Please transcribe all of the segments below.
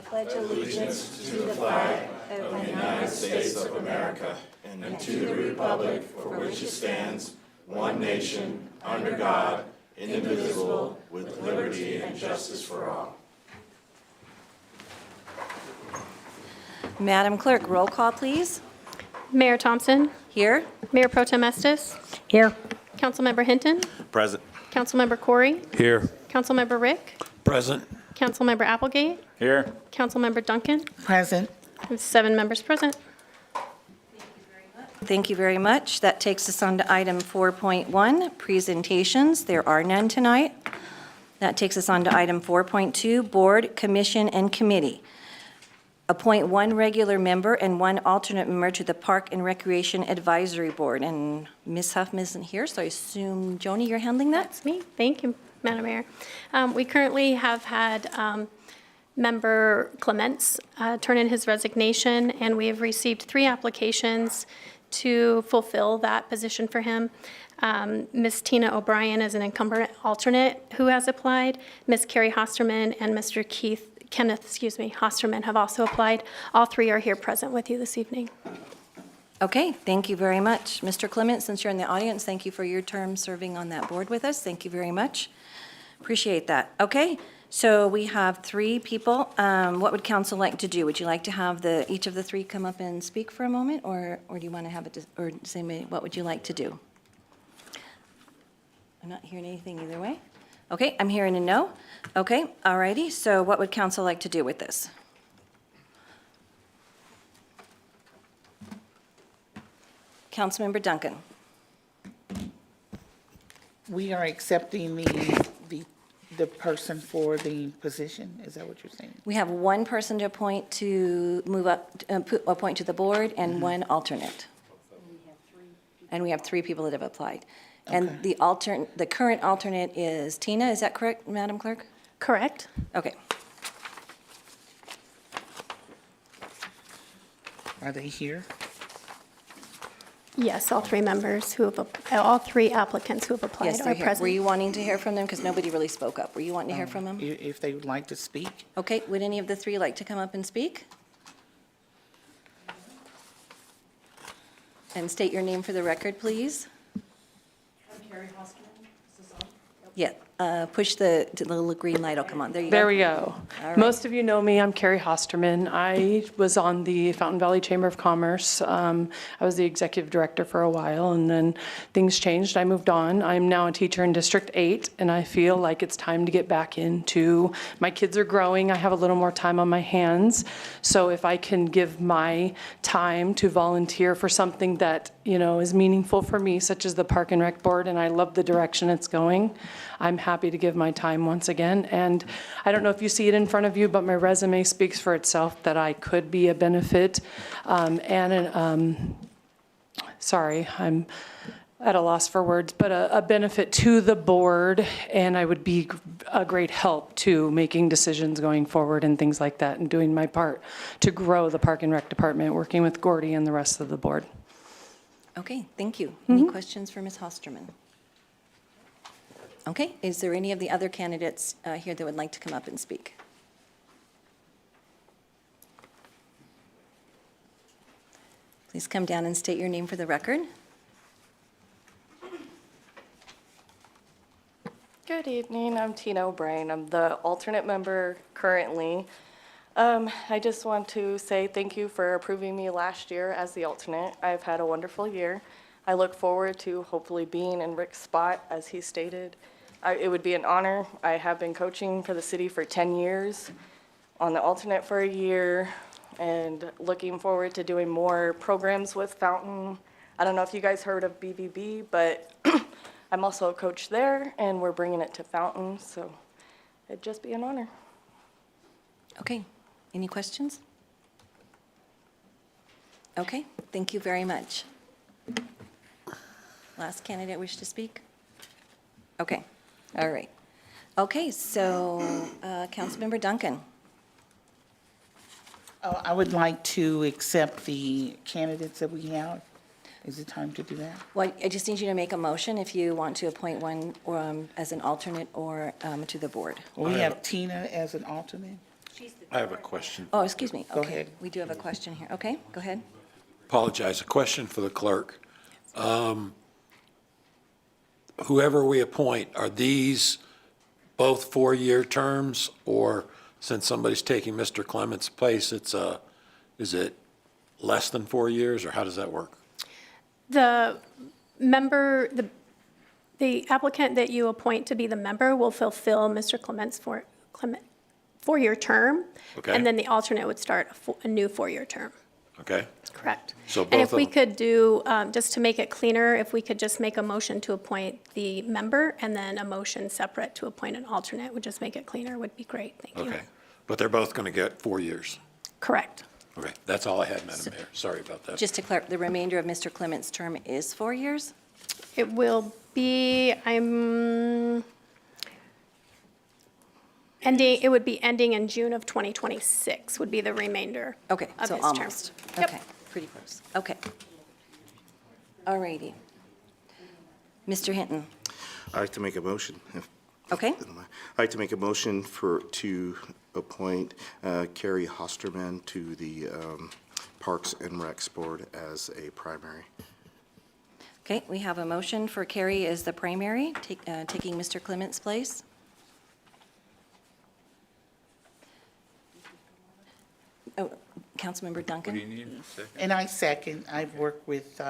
pledge allegiance to the flag of the United States of America and to the republic for which it stands, one nation, under God, indivisible, with liberty and justice for all. Madam Clerk, roll call, please. Mayor Thompson. Here. Mayor Pro Tem Estes. Here. Councilmember Hinton. Present. Councilmember Corey. Here. Councilmember Rick. Present. Councilmember Applegate. Here. Councilmember Duncan. Present. We have 7 members present. Thank you very much. That takes us on to item 4.1, presentations. There are none tonight. That takes us on to item 4.2, board, commission, and committee. Appoint 1 regular member and 1 alternate member to the Park and Recreation Advisory Board. And Ms. Huffman isn't here, so I assume, Joni, you're handling that? That's me. Thank you, Madam Mayor. We currently have had member Clements turn in his resignation, and we have received 3 applications to fulfill that position for him. Ms. Tina O'Brien is an incumbent alternate who has applied. Ms. Carrie Hosterman and Mr. Kenneth Hosterman have also applied. All 3 are here present with you this evening. Okay, thank you very much. Mr. Clement, since you're in the audience, thank you for your term serving on that board with us. Thank you very much. Appreciate that. Okay, so we have 3 people. What would council like to do? Would you like to have each of the 3 come up and speak for a moment, or do you want to have it, or say, what would you like to do? I'm not hearing anything either way. Okay, I'm hearing a no. Okay, all righty. So what would council like to do with this? Councilmember Duncan. We are accepting the person for the position. Is that what you're saying? We have 1 person to appoint to move up, appoint to the board, and 1 alternate. And we have 3 people that have applied. And Okay. the current alternate is Tina, is that correct, Madam Clerk? Correct? Okay. Are they here? Yes, all 3 members who have, all 3 applicants who have applied Yes, are they're here. present. Were you wanting to hear from them? Because nobody really spoke up. Were you wanting to hear from them? If they would like to speak? Okay, would any of the 3 like to come up and speak? And state your name for the record, please. I'm Carrie Hoskinen. Is this on? Yeah, push the little green light will come on. There you go. There we go. All right. Most of you know me. I'm Carrie Hosterman. I was on the Fountain Valley Chamber of Commerce. I was the executive director for a while, and then things changed. I moved on. I'm now a teacher in District 8, and I feel like it's time to get back into, my kids are growing. I have a little more time on my hands. So if I can give my time to volunteer for something that, is meaningful for me, such as the Park and Rec Board, and I love the direction it's going, I'm happy to give my time once again. And I don't know if you see it in front of you, but my resume speaks for itself that I could be a benefit sorry, I'm at a loss for words, but a benefit to the board, and I would be a great help to making decisions going forward and things like that, and doing my part to grow the Park and Rec Department, working with Gordy and the rest of the board. Okay, thank you. Any questions for Ms. Hosterman? Okay, is there any of the other candidates here that would like to come up and speak? Please come down and state your name for the record. Good evening, I'm Tina O'Brien. I'm the alternate member currently. I just want to say thank you for approving me last year as the alternate. I've had a wonderful year. I look forward to hopefully being in Rick's spot, as he stated. It would be an honor. I have been coaching for the city for 10 years, on the alternate for a year, and looking forward to doing more programs with Fountain. I don't know if you guys heard of BVB, but I'm also a coach there, and we're bringing it to Fountain, so it'd just be an honor. Okay, any questions? Okay, thank you very much. Last candidate wish to speak? Okay, all right. Okay, so Councilmember Duncan. I would like to accept the candidates that we have. Is it time to do that? Well, I just need you to make a motion if you want to appoint 1 as an alternate or to the board. We have Tina as an alternate. I have a question. Oh, excuse me. Go Okay. ahead. We do have a question here. Okay, go ahead. Apologize. A question for the clerk. Whoever we appoint, are these both four-year terms? Or since somebody's taking Mr. Clements' place, is it less than 4 years, or how does that work? The member, the applicant that you appoint to be the member will fulfill Mr. Clement's four-year term. Okay. And then the alternate would start a new four-year term. Okay? Correct. So And both if we of them. could do, just to make it cleaner, if we could just make a motion to appoint the member and then a motion separate to appoint an alternate, would just make it cleaner, would be great. Thank you. Okay. But they're both going to get 4 years? Correct. Okay. That's all I had, Madam Mayor. Sorry about that. Just to clarify, the remainder of Mr. Clement's term is 4 years? It will be, it would be ending in June of 2026 would be the remainder Okay, of so his term. almost. Yep. Okay, pretty close. Okay. All righty. Mr. Hinton, I'd like to make a motion. okay? I'd like to make a motion to appoint Carrie Hosterman to the Parks and Recs Board as a primary. Okay, we have a motion for Carrie as the primary, taking Mr. Clement's place. Oh, Councilmember Duncan? And I second, I've worked with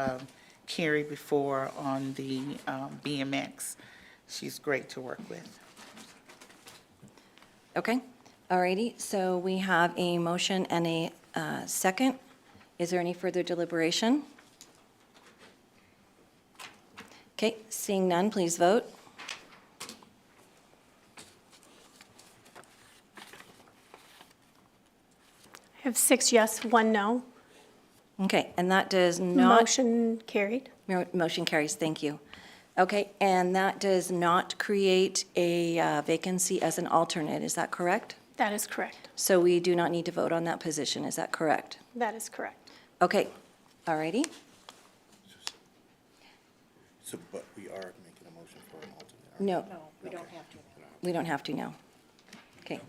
Carrie before on the BMX. She's great to work with. Okay, all righty, so we have a motion and a second. Is there any further deliberation? Okay, seeing none, please vote. I have 6 yes, 1 no. Okay, and that does not, Motion carried. motion carries, thank you. Okay, and that does not create a vacancy as an alternate, is that correct? That is correct. So we do not need to vote on that position, is that correct? That is correct. Okay, all righty. So, but we are making a motion for an alternate. No. We don't have to. We don't have to, no. Okay,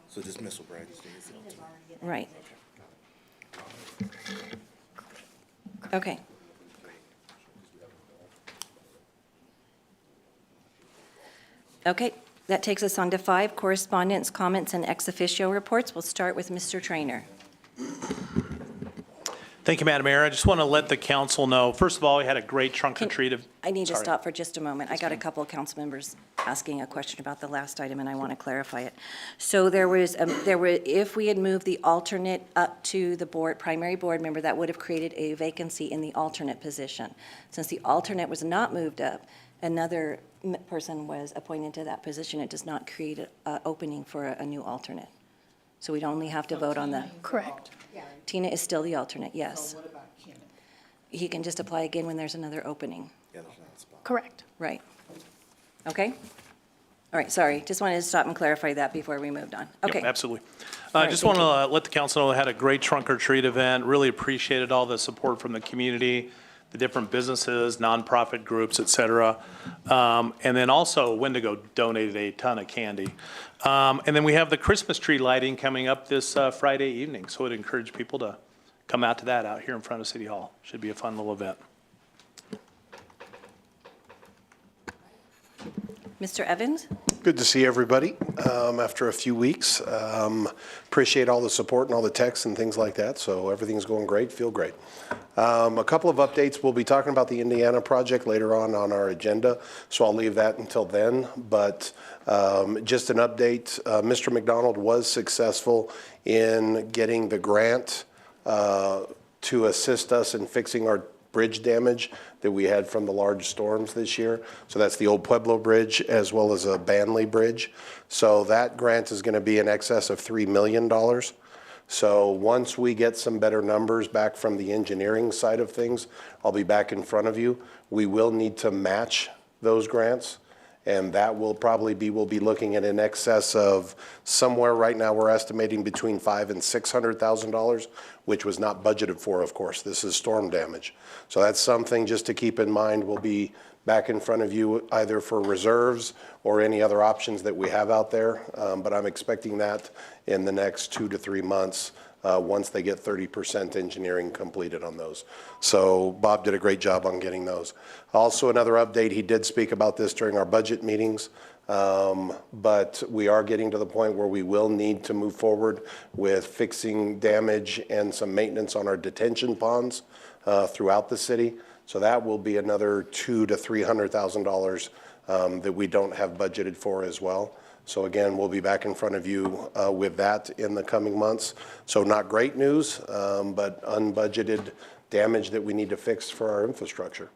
So just Ms. O'Brien stays the alternate. right. Okay. Okay, that takes us on to 5, correspondence, comments, and ex officio reports. We'll start with Mr. Trainer. Thank you, Madam Mayor. I just want to let the council know, first of all, we had a great trunk or treat of. I need to Sorry. stop for just a moment. I got a couple of council members asking a question about the last item, and I want to clarify it. So if we had moved the alternate up to the board, primary board member, that would have created a vacancy in the alternate position. Since the alternate was not moved up, another person was appointed to that position. It does not create an opening for a new alternate. So we'd only have to vote on the, Correct. Tina is still the alternate, yes. What about Kenneth? He can just apply again when there's another opening. Yeah, there's not a spot. Correct. Right. Okay? All right, sorry, just wanted to stop and clarify that before we moved on. Yep, Okay. absolutely. All I right, just thank want to let the council know we had a great trunk or treat event. Really appreciated all the support from the community, the different businesses, nonprofit groups, et cetera. And then also Wendigo donated a ton of candy. And then we have the Christmas tree lighting coming up this Friday evening. So I'd encourage people to come out to that out here in front of City Hall. Should be a fun little event. Mr. Evans? Good to see everybody after a few weeks. Appreciate all the support and all the texts and things like that, so everything's going great, feel great. A couple of updates. We'll be talking about the Indiana project later on our agenda, so I'll leave that until then. But just an update, Mr. McDonald was successful in getting the grant to assist us in fixing our bridge damage that we had from the large storms this year. So that's the Old Pueblo Bridge as well as a Banley Bridge. So that grant is going to be in excess of $3 million. So once we get some better numbers back from the engineering side of things, I'll be back in front of you. We will need to match those grants. And that will probably be, we'll be looking at in excess of somewhere right now, we're estimating between $500,000 and $600,000, which was not budgeted for, of course. This is storm damage. So that's something just to keep in mind. We'll be back in front of you either for reserves or any other options that we have out there. But I'm expecting that in the next 2 to 3 months, once they get 30% engineering completed on those. So Bob did a great job on getting those. Also, another update, he did speak about this during our budget meetings, but we are getting to the point where we will need to move forward with fixing damage and some maintenance on our detention ponds throughout the city. So that will be another $200,000 to $300,000 that we don't have budgeted for as well. So again, we'll be back in front of you with that in the coming months. So not great news, but unbudgeted damage that we need to fix for our infrastructure.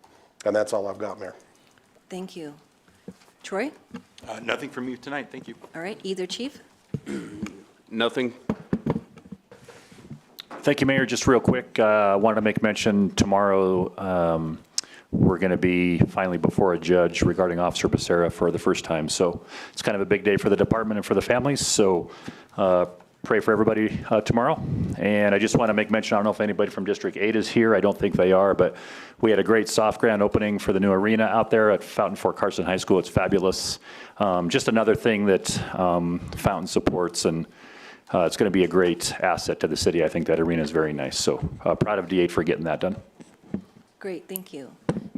And that's all I've got, Mayor. Thank you. Troy? Nothing from you tonight, thank you. All right, either chief? Nothing. Thank you, Mayor. Just real quick, I wanted to make mention tomorrow, we're going to be finally before a judge regarding Officer Becerra for the first time. So it's kind of a big day for the department and for the families. So pray for everybody tomorrow. And I just want to make mention, I don't know if anybody from District 8 is here. I don't think they are, but we had a great soft grand opening for the new arena out there at Fountain Fort Carson High School. It's fabulous. Just another thing that Fountain supports, and it's going to be a great asset to the city. I think that arena is very nice. So proud of D8 for getting that done. Great, thank you.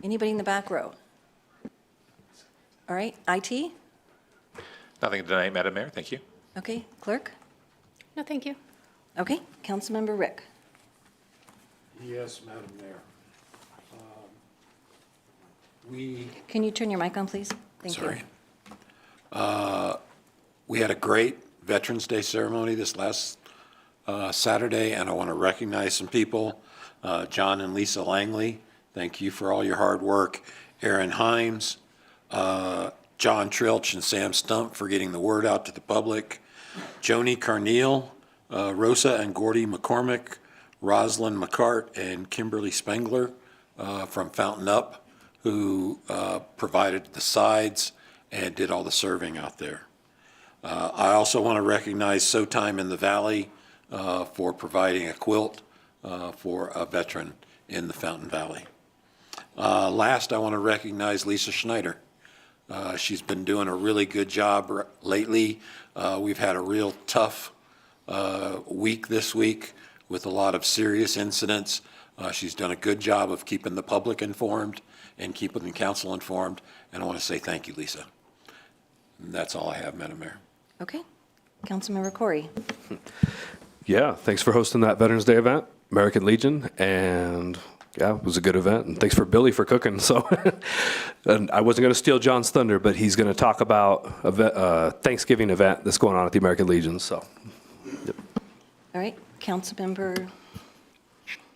Anybody in the back row? All right, IT? Nothing tonight, Madam Mayor. Thank you. Okay, clerk? No, thank you. Okay, Councilmember Rick? Yes, Madam Mayor. We Can you turn your mic on, please? Thank you. Sorry. We had a great Veterans Day ceremony this last Saturday, and I want to recognize some people. John and Lisa Langley, thank you for all your hard work. Aaron Himes, John Trilch and Sam Stump for getting the word out to the public. Joni Carneal, Rosa and Gordy McCormick, Rosalind McCart, and Kimberly Spengler from Fountain Up, who provided the sides and did all the serving out there. I also want to recognize So Time in the Valley for providing a quilt for a veteran in the Fountain Valley. Last, I want to recognize Lisa Schneider. She's been doing a really good job lately. We've had a real tough week this week with a lot of serious incidents. She's done a good job of keeping the public informed and keeping the council informed, and I want to say thank you, Lisa. And that's all I have, Madam Mayor. Okay, Councilmember Corey? Yeah, thanks for hosting that Veterans Day event, American Legion, and yeah, it was a good event. And thanks for Billy for cooking. So, and I wasn't going to steal John's thunder, but he's going to talk about a Thanksgiving event that's going on at the American Legion. So, yep. All right, Councilmember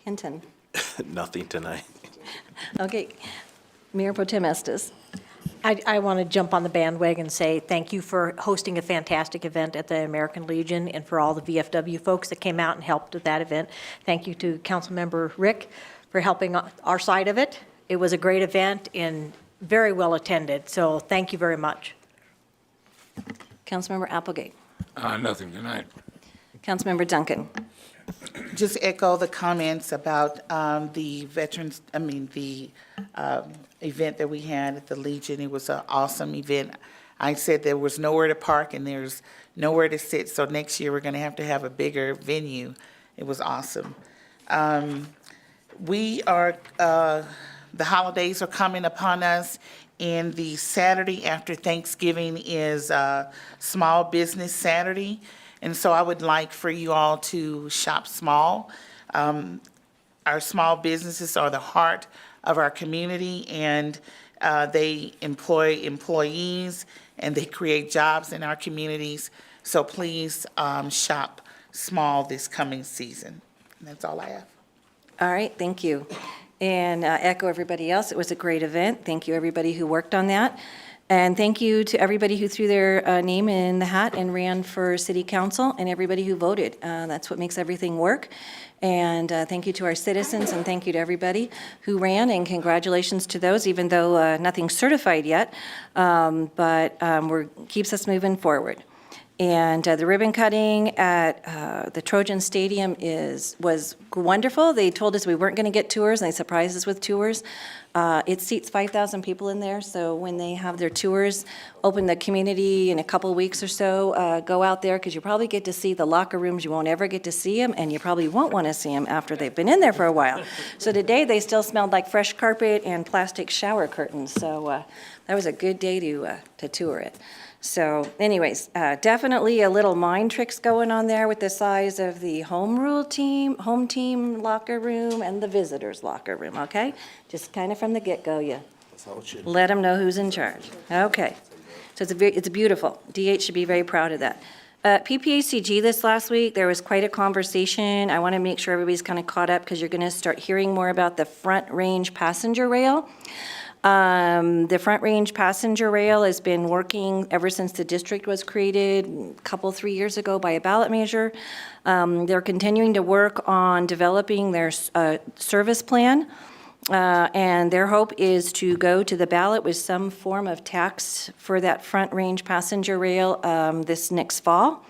Hinton? Nothing tonight. Okay, Mayor Pro Tem Estes? I want to jump on the bandwagon and say thank you for hosting a fantastic event at the American Legion and for all the VFW folks that came out and helped with that event. Thank you to Councilmember Rick for helping our side of it. It was a great event and very well attended, so thank you very much. Councilmember Applegate? Nothing tonight. Councilmember Duncan? Just echo the comments about the event that we had at the Legion. It was an awesome event. I said there was nowhere to park and there's nowhere to sit, so next year we're going to have a bigger venue. It was awesome. The holidays are coming upon us, and the Saturday after Thanksgiving is Small Business Saturday. And so I would like for you all to shop small. Our small businesses are the heart of our community, and they employ employees, and they create jobs in our communities. So please shop small this coming season. And that's all I have. All right, thank you. And echo everybody else, it was a great event. Thank you, everybody who worked on that. And thank you to everybody who threw their name in the hat and ran for city council, and everybody who voted. That's what makes everything work. And thank you to our citizens, and thank you to everybody who ran, and congratulations to those, even though nothing's certified yet, but keeps us moving forward. And the ribbon cutting at the Trojan Stadium was wonderful. They told us we weren't going to get tours, and they surprised us with tours. It seats 5,000 people in there, so when they have their tours, open the community in a couple weeks or so, go out there, because you probably get to see the locker rooms. You won't ever get to see them, and you probably won't want to see them after they've been in there for a while. So today, they still smelled like fresh carpet and plastic shower curtains, so that was a good day to tour it. So anyways, definitely a little mind tricks going on there with the size of the home team locker room and the visitors locker room, okay? Just kind of from the get-go, you let them know who's in charge. Okay. So it's beautiful. DH should be very proud of that. PPACG this last week, there was quite a conversation. I want to make sure everybody's kind of caught up because you're going to start hearing more about the Front Range passenger rail. The Front Range passenger rail has been working ever since the district was created, a couple, 3 years ago by a ballot measure. They're continuing to work on developing their service plan, and their hope is to go to the ballot with some form of tax for that Front Range passenger rail this next fall.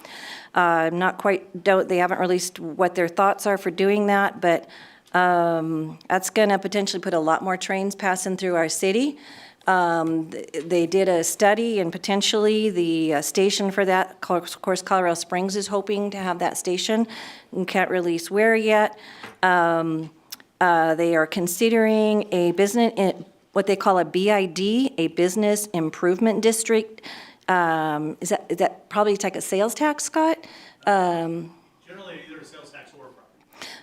Not quite, they haven't released what their thoughts are for doing that, but that's going to potentially put a lot more trains passing through our city. They did a study, and potentially the station for that, of course, Colorado Springs is hoping to have that station, and can't release where yet. They are considering a business, what they call a BID, a Business Improvement District. Is that probably like a sales tax, Scott? Generally, either a sales tax or a property.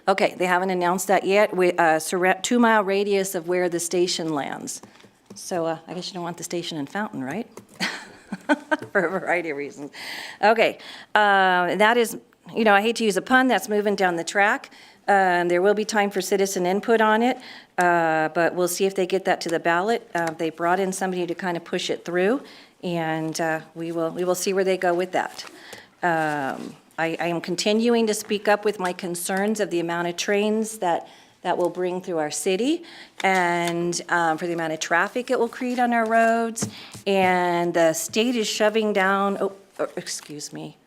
Okay, they haven't announced that yet, with a 2-mile radius of where the station lands. So I guess you don't want the station in Fountain, right? For a variety of reasons. Okay, that is, I hate to use a pun, that's moving down the track. There will be time for citizen input on it, but we'll see if they get that to the ballot. They brought in somebody to kind of push it through, and we will see where they go with that. I am continuing to speak up with my concerns of the amount of trains that will bring through our city, and for the amount of traffic it will create on our roads. And the state is shoving down,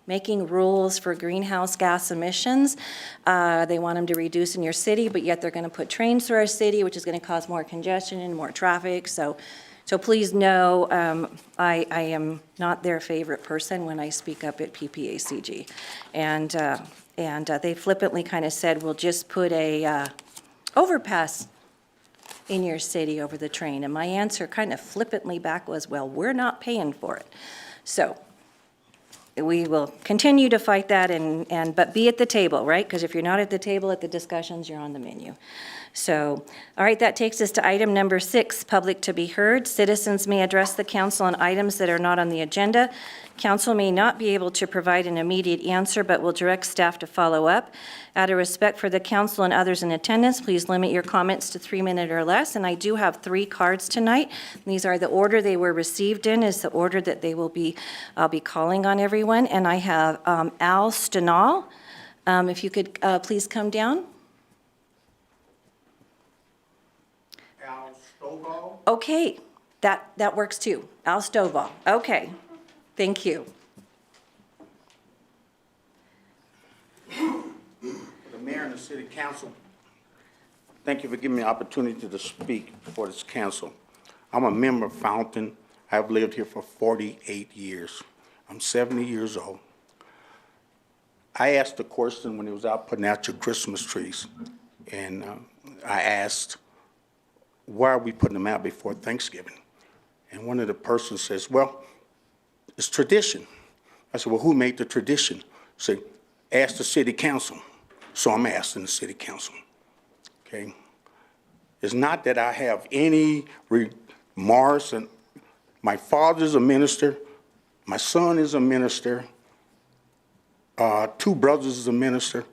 making rules for greenhouse gas emissions. They want them to reduce in your city, but yet they're going to put trains through our city, which is going to cause more congestion and more traffic. So please know, I am not their favorite person when I speak up at PPACG. And they flippantly kind of said, we'll just put a overpass in your city over the train. And my answer kind of flippantly back was, well, we're not paying for it. So we will continue to fight that, but be at the table, right? Because if you're not at the table at the discussions, you're on the menu. So, all right, that takes us to item number 6, public to be heard. Citizens may address the council on items that are not on the agenda. Council may not be able to provide an immediate answer, but will direct staff to follow up. Out of respect for the council and others in attendance, please limit your comments to 3 minutes or less. And I do have 3 cards tonight. These are the order they were received in, is the order that I'll be calling on everyone. And I have Al Stenal. If you could please come down. Al Stovall. Okay, that works too. Al Stovall. Okay, thank you. The mayor and the city council, thank you for giving me the opportunity to speak before this council. I'm a member of Fountain. I've lived here for 48 years. I'm 70 years old. I asked a question when it was out putting out your Christmas trees, and I asked, why are we putting them out before Thanksgiving? And one of the persons says, well, it's tradition. I said, well, who made the tradition? Say, ask the city council. So I'm asking the city council, okay? It's not that I have any remorse, and my father's a minister, my son is a minister, 2 brothers is a minister,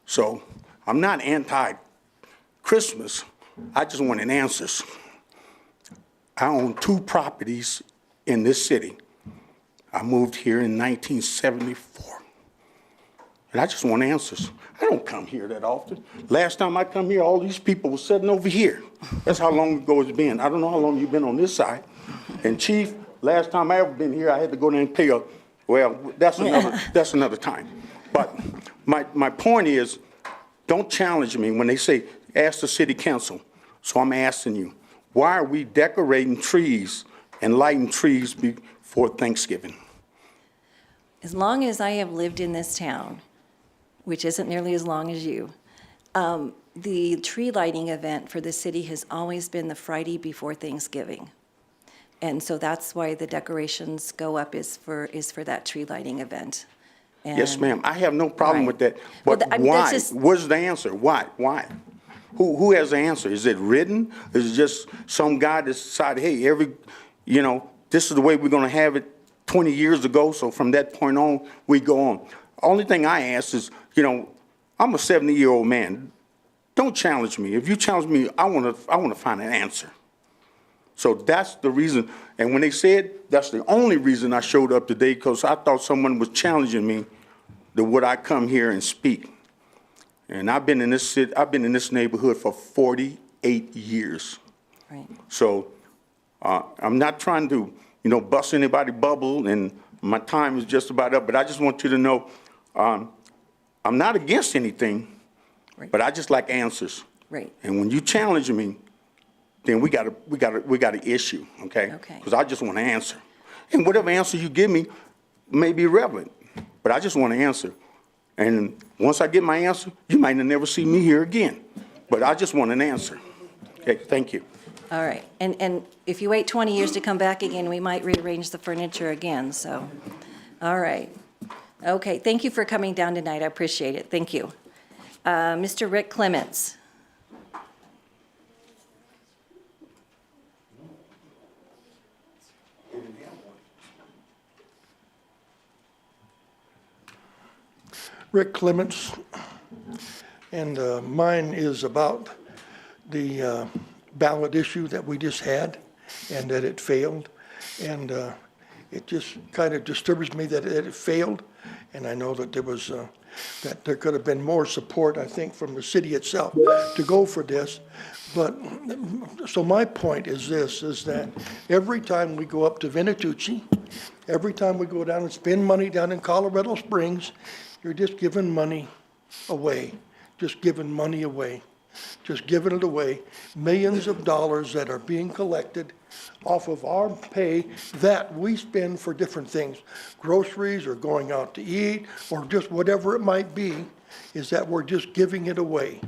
so I'm not anti-Christmas. I just wanted answers. I own 2 properties in this city. I moved here in 1974. And I just want answers. I don't come here that often. Last time I come here, all these people were sitting over here. That's how long ago it's been. I don't know how long you've been on this side. And Chief, last time I ever been here, I had to go down and pay Well, that's another time. But my point is, don't challenge me when they say, ask the city council. So I'm asking you, why are we decorating trees and lighting trees before Thanksgiving? As long as I have lived in this town, which isn't nearly as long as you, the tree lighting event for the city has always been the Friday before Thanksgiving. And so that's why the decorations go up is for that tree lighting event. Yes, And- ma'am, I have no problem with that. Well, But I mean, that's why? just- What's the answer? Why? Who has the answer? Is it written? Is it just some guy that decided, hey, this is the way we're gonna have it 20 years ago, so from that point on, we go on. Only thing I ask is, I'm a 70-year-old man. Don't challenge me. If you challenge me, I wanna find an answer. So that's the reason, and when they said, that's the only reason I showed up today, because I thought someone was challenging me that would I come here and speak. And I've been in this neighborhood for 48 years. Right. So I'm not trying to, bust anybody's bubble, and my time is just about up, but I just want you to know, I'm not against anything, Right. but I just like answers. Right. And when you challenge me, then we got an issue, okay? Okay. Because I just want to answer. And whatever answer you give me may be irrelevant, but I just want to answer. And once I get my answer, you might never see me here again. But I just want an answer. Okay, thank you. All right. And if you wait 20 years to come back again, we might rearrange the furniture again, so. All right. Okay, thank you for coming down tonight. I appreciate it. Thank you. Mr. Rick Clements. Rick Clements, and mine is about the ballot issue that we just had and that it failed. And it just kind of disturbs me that it failed. And I know that there could have been more support, I think, from the city itself to go for this. But, so my point is this, is that every time we go up to Vinatucci, every time we go down and spend money down in Colorado Springs, you're just giving money away, just giving money away, just giving it away. Millions of dollars that are being collected off of our pay that we spend for different things, groceries or going out to eat or just whatever it might be, is that we're just giving it away.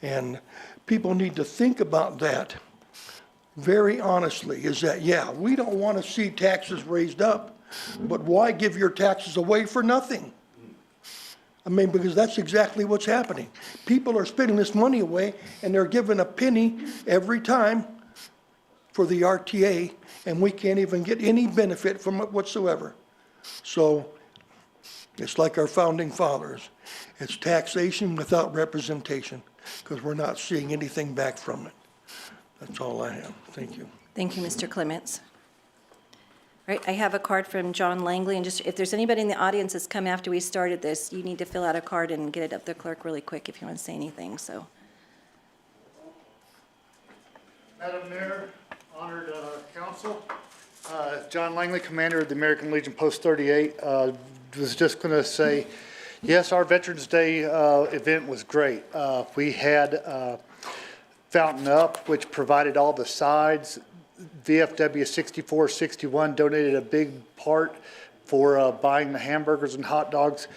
And people need to think about that very honestly, is that, yeah, we don't want to see taxes raised up, but why give your taxes away for nothing? I mean, because that's exactly what's happening. People are spending this money away, and they're given a penny every time for the RTA, and we can't even get any benefit from it whatsoever. So it's like our founding fathers. It's taxation without representation, because we're not seeing anything back from it. That's all I have. Thank you. Thank you, Mr. Clements. All right, I have a card from John Langley, and just, if there's anybody in the audience that's come after we started this, you need to fill out a card and get it up to the clerk really quick if you want to say anything, so. Madam Mayor, honored council, John Langley, commander of the American Legion Post 38, was just going to say, yes, our Veterans Day event was great. We had Fountain Up, which provided all the sides. VFW 6461 donated a big part for buying the hamburgers and hot dogs.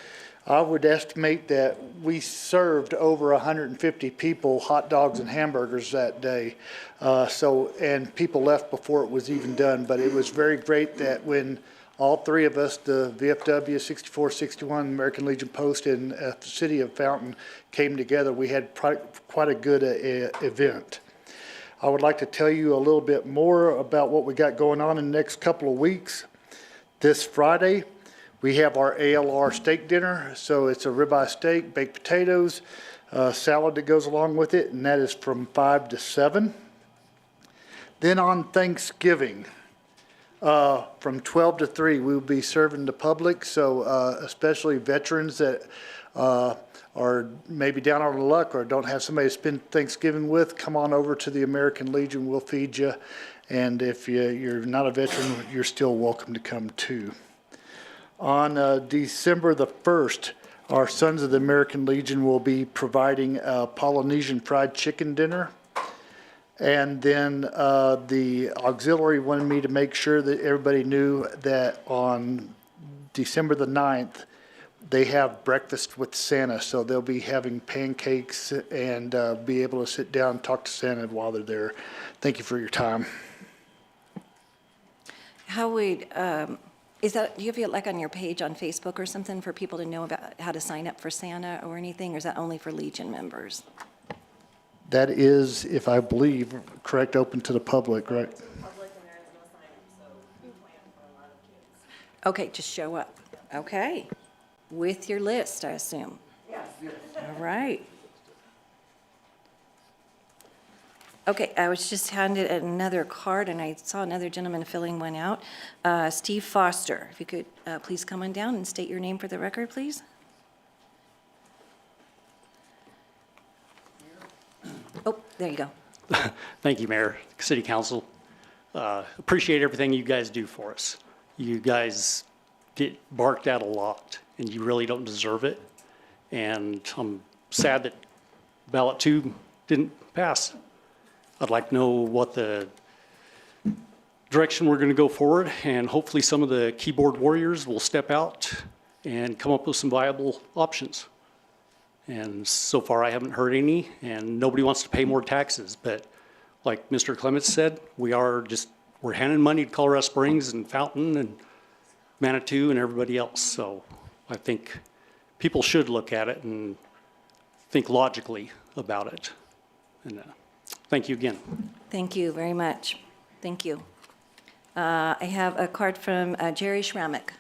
I would estimate that we served over 150 people hot dogs and hamburgers that day. And people left before it was even done. But it was very great that when all three of us, the VFW 6461, American Legion Post, and the city of Fountain came together, we had quite a good event. I would like to tell you a little bit more about what we got going on in the next couple of weeks. This Friday, we have our ALR steak dinner. So it's a ribeye steak, baked potatoes, salad that goes along with it, and that is from 5 to 7. Then on Thanksgiving, from 12 to 3, we will be serving the public. So especially veterans that are maybe down on the luck or don't have somebody to spend Thanksgiving with, come on over to the American Legion. We'll feed you. And if you're not a veteran, you're still welcome to come too. On December the 1st, our Sons of the American Legion will be providing a Polynesian fried chicken dinner. And then the auxiliary wanted me to make sure that everybody knew that on December the 9th, they have breakfast with Santa. So they'll be having pancakes and be able to sit down and talk to Santa while they're there. Thank you for your time. How would, is that, do you have it like on your page on Facebook or something for people to know about how to sign up for Santa or anything, or is that only for Legion members? That is, if I believe, correct, open to the public, right? Okay, just show up. Okay. With your list, I assume. Yes. All right. Okay, I was just handed another card, and I saw another gentleman filling one out. Steve Foster, if you could please come on down and state your name for the record, please. Oh, there you go. Thank you, Mayor, City Council. Appreciate everything you guys do for us. You guys get barked at a lot, and you really don't deserve it. And I'm sad that ballot 2 didn't pass. I'd like to know what the direction we're going to go forward, and hopefully some of the keyboard warriors will step out and come up with some viable options. And so far, I haven't heard any, and nobody wants to pay more taxes. But like Mr. Clements said, we're handing money to Colorado Springs and Fountain and Manitou and everybody else. So I think people should look at it and think logically about it. And thank you again. Thank you very much. Thank you. I have a card from Jerry Schrammick.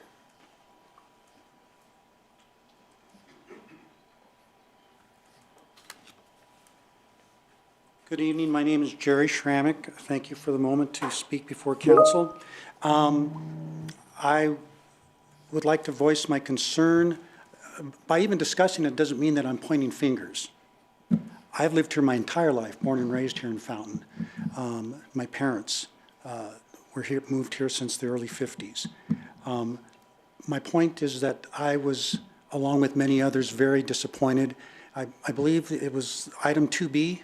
Good evening. My name is Jerry Schrammick. Thank you for the moment to speak before council. I would like to voice my concern. By even discussing it doesn't mean that I'm pointing fingers. I've lived here my entire life, born and raised here in Fountain. My parents moved here since the early 50s. My point is that I was, along with many others, very disappointed. I believe it was item 2B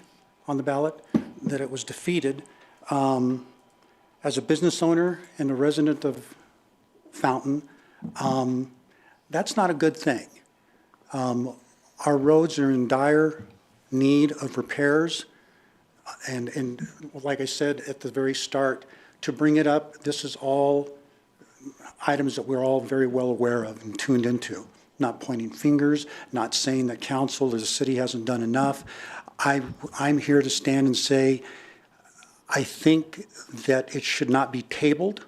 on the ballot, that it was defeated. As a business owner and a resident of Fountain, that's not a good thing. Our roads are in dire need of repairs. And like I said at the very start, to bring it up, this is all items that we're all very well aware of and tuned into. Not pointing fingers, not saying that council or the city hasn't done enough. I'm here to stand and say, I think that it should not be tabled.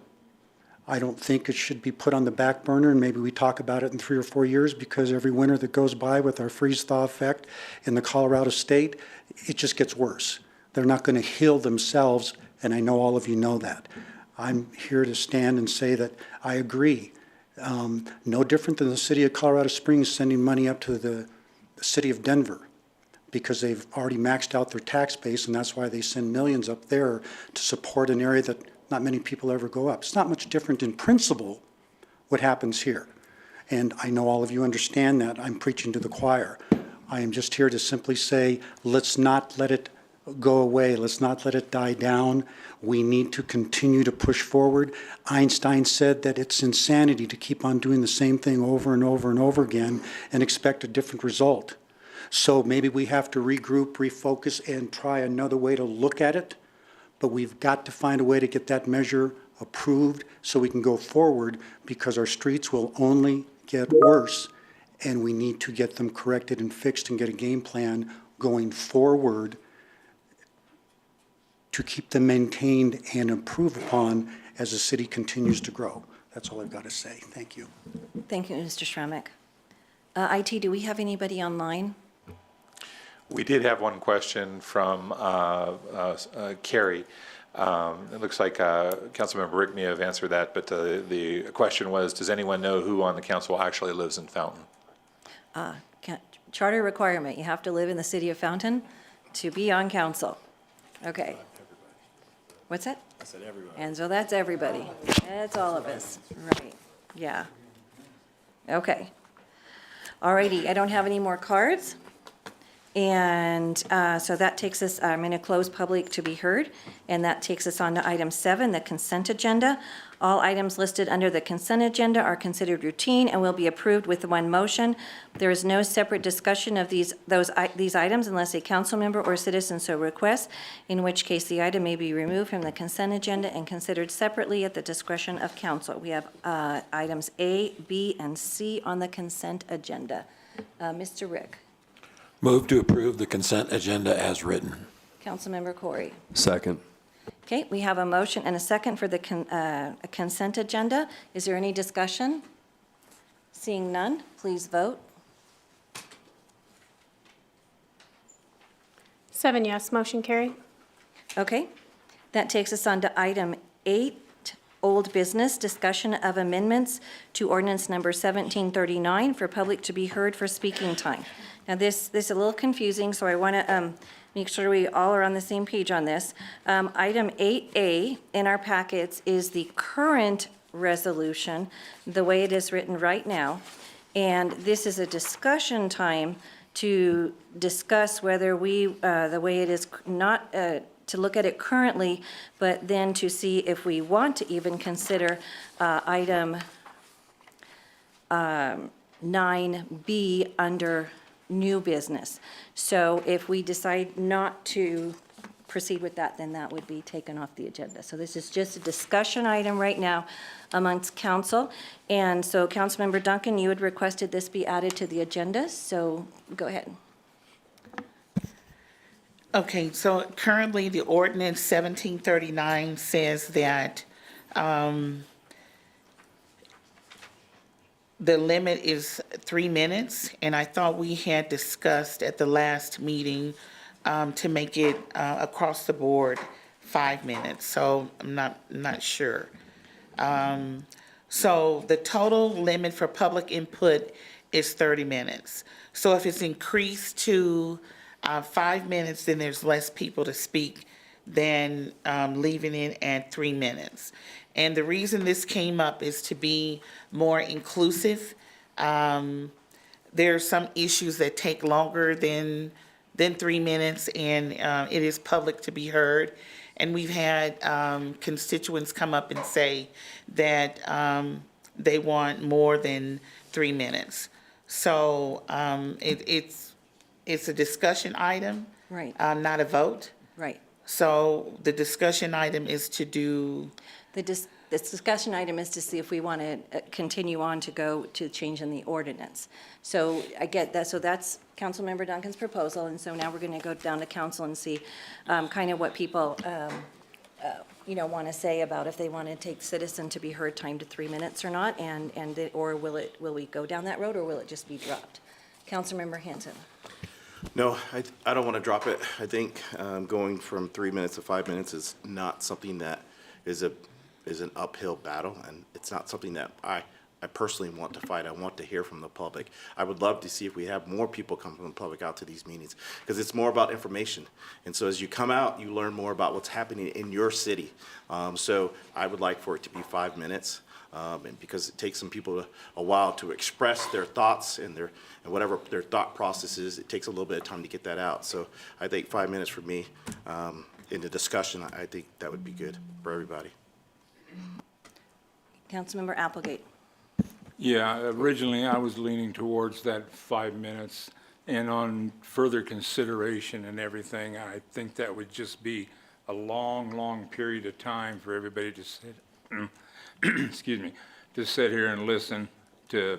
I don't think it should be put on the back burner, and maybe we talk about it in 3 or 4 years, because every winter that goes by with our freeze-thaw effect in the Colorado state, it just gets worse. They're not going to heal themselves, and I know all of you know that. I'm here to stand and say that I agree. No different than the city of Colorado Springs sending money up to the city of Denver, because they've already maxed out their tax base, and that's why they send millions up there to support an area that not many people ever go up. It's not much different in principle what happens here. And I know all of you understand that. I'm preaching to the choir. I am just here to simply say, let's not let it go away. Let's not let it die down. We need to continue to push forward. Einstein said that it's insanity to keep on doing the same thing over and over and over again and expect a different result. So maybe we have to regroup, refocus, and try another way to look at it. But we've got to find a way to get that measure approved so we can go forward, because our streets will only get worse, and we need to get them corrected and fixed and get a game plan going forward to keep them maintained and improve upon as the city continues to grow. That's all I've got to say. Thank you. Thank you, Mr. Schrammick. IT, do we have anybody online? We did have one question from Carrie. It looks like Councilmember Rick may have answered that, but the question was, does anyone know who on the council actually lives in Fountain? Charter requirement, you have to live in the city of Fountain to be on council. Okay. What's that? I said everybody. And so that's everybody. That's all of us. Right. Yeah. Okay. All righty, I don't have any more cards. And so that takes us, I'm going to close public to be heard, and that takes us on to item 7, the consent agenda. All items listed under the consent agenda are considered routine and will be approved with one motion. There is no separate discussion of these items unless a council member or citizen so requests, in which case the item may be removed from the consent agenda and considered separately at the discretion of council. We have items A, B, and C on the consent agenda. Mr. Rick. Move to approve the consent agenda as written. Councilmember Corey. Second. Okay, we have a motion and a second for the consent agenda. Is there any discussion? Seeing none, please vote. 7 yes, motion carried. Okay, that takes us on to item 8, old business, discussion of amendments to ordinance number 1739 for public to be heard for speaking time. Now, this is a little confusing, so I want to make sure we all are on the same page on this. Item 8A in our packets is the current resolution, the way it is written right now. And this is a discussion time to discuss whether we, the way it is not, to look at it currently, but then to see if we want to even consider item 9B under new business. So if we decide not to proceed with that, then that would be taken off the agenda. So this is just a discussion item right now amongst council. And so Councilmember Duncan, you had requested this be added to the agenda, so go ahead. Okay, so currently the ordinance 1739 says that the limit is 3 minutes, and I thought we had discussed at the last meeting to make it across the board 5 minutes, so I'm not sure. So the total limit for public input is 30 minutes. So if it's increased to 5 minutes, then there's less people to speak than leaving it at 3 minutes. And the reason this came up is to be more inclusive. There are some issues that take longer than 3 minutes, and it is public to be heard. And we've had constituents come up and say that they want more than 3 minutes. So it's a discussion item. Right. Not a vote. Right. So the discussion item is to do. This discussion item is to see if we want to continue on to go to change in the ordinance. So I get that, so that's Councilmember Duncan's proposal, and so now we're going to go down to council and see kind of what people, want to say about if they want to take citizen to be heard time to 3 minutes or not, or will we go down that road, or will it just be dropped? Councilmember Hanson. No, I don't want to drop it. I think going from 3 minutes to 5 minutes is not something that is an uphill battle, and it's not something that I personally want to fight. I want to hear from the public. I would love to see if we have more people come from the public out to these meetings, because it's more about information. And so as you come out, you learn more about what's happening in your city. So I would like for it to be 5 minutes, and because it takes some people a while to express their thoughts and whatever their thought process is, it takes a little bit of time to get that out. So I think 5 minutes for me in the discussion, I think that would be good for everybody. Councilmember Applegate. Yeah, originally I was leaning towards that 5 minutes, and on further consideration and everything, I think that would just be a long, long period of time for everybody to sit, excuse me, to sit here and listen to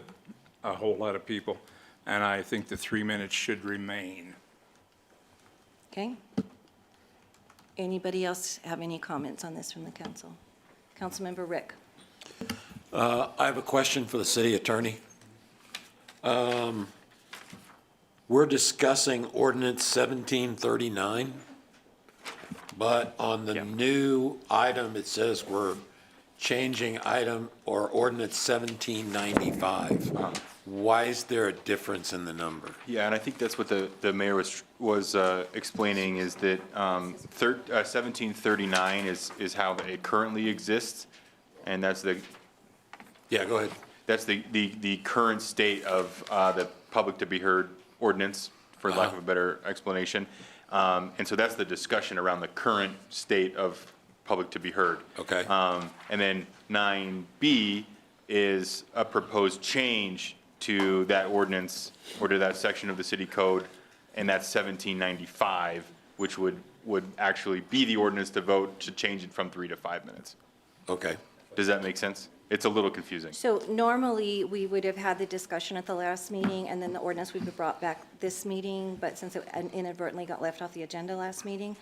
a whole lot of people, and I think the 3 minutes should remain. Okay. Anybody else have any comments on this from the council? Councilmember Rick. I have a question for the city attorney. We're discussing ordinance 1739, but on the new item, it says we're changing item or ordinance 1795. Why is there a difference in the number? Yeah, and I think that's what the mayor was explaining, is that 1739 is how it currently exists, and that's the. Yeah, go ahead. That's the current state of the public to be heard ordinance, for lack of a better explanation. And so that's the discussion around the current state of public to be heard. Okay. And then 9B is a proposed change to that ordinance or to that section of the city code, and that's 1795, which would actually be the ordinance to vote to change it from 3 to 5 minutes. Okay. Does that make sense? It's a little confusing. So normally, we would have had the discussion at the last meeting, and then the ordinance would be brought back this meeting, but since it inadvertently got left off the agenda last meeting,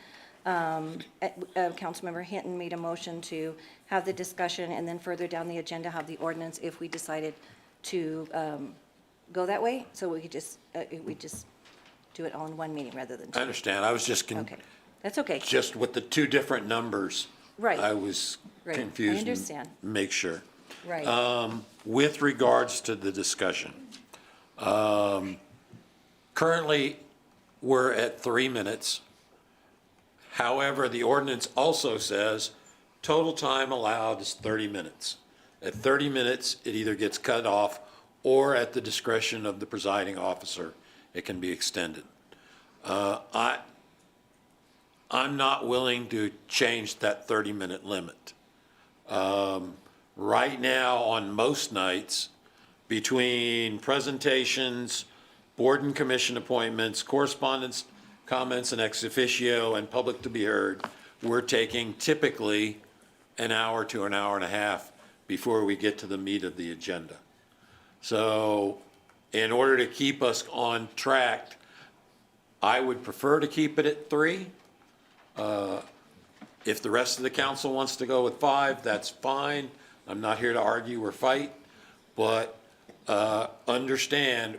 Councilmember Hinton made a motion to have the discussion, and then further down the agenda, have the ordinance if we decided to go that way. So we could just do it all in one meeting rather than two. I understand. I was just Okay, that's okay. just with the two different numbers. Right. I was Right. I confused. and understand. Make sure. Right. With regards to the discussion, currently, we're at 3 minutes. However, the ordinance also says total time allowed is 30 minutes. At 30 minutes, it either gets cut off or at the discretion of the presiding officer, it can be extended. I'm not willing to change that 30-minute limit. Right now, on most nights, between presentations, board and commission appointments, correspondence, comments, and ex officio, and public to be heard, we're taking typically an hour to an hour and a half before we get to the meat of the agenda. So in order to keep us on track, I would prefer to keep it at 3. If the rest of the council wants to go with 5, that's fine. I'm not here to argue or fight, but understand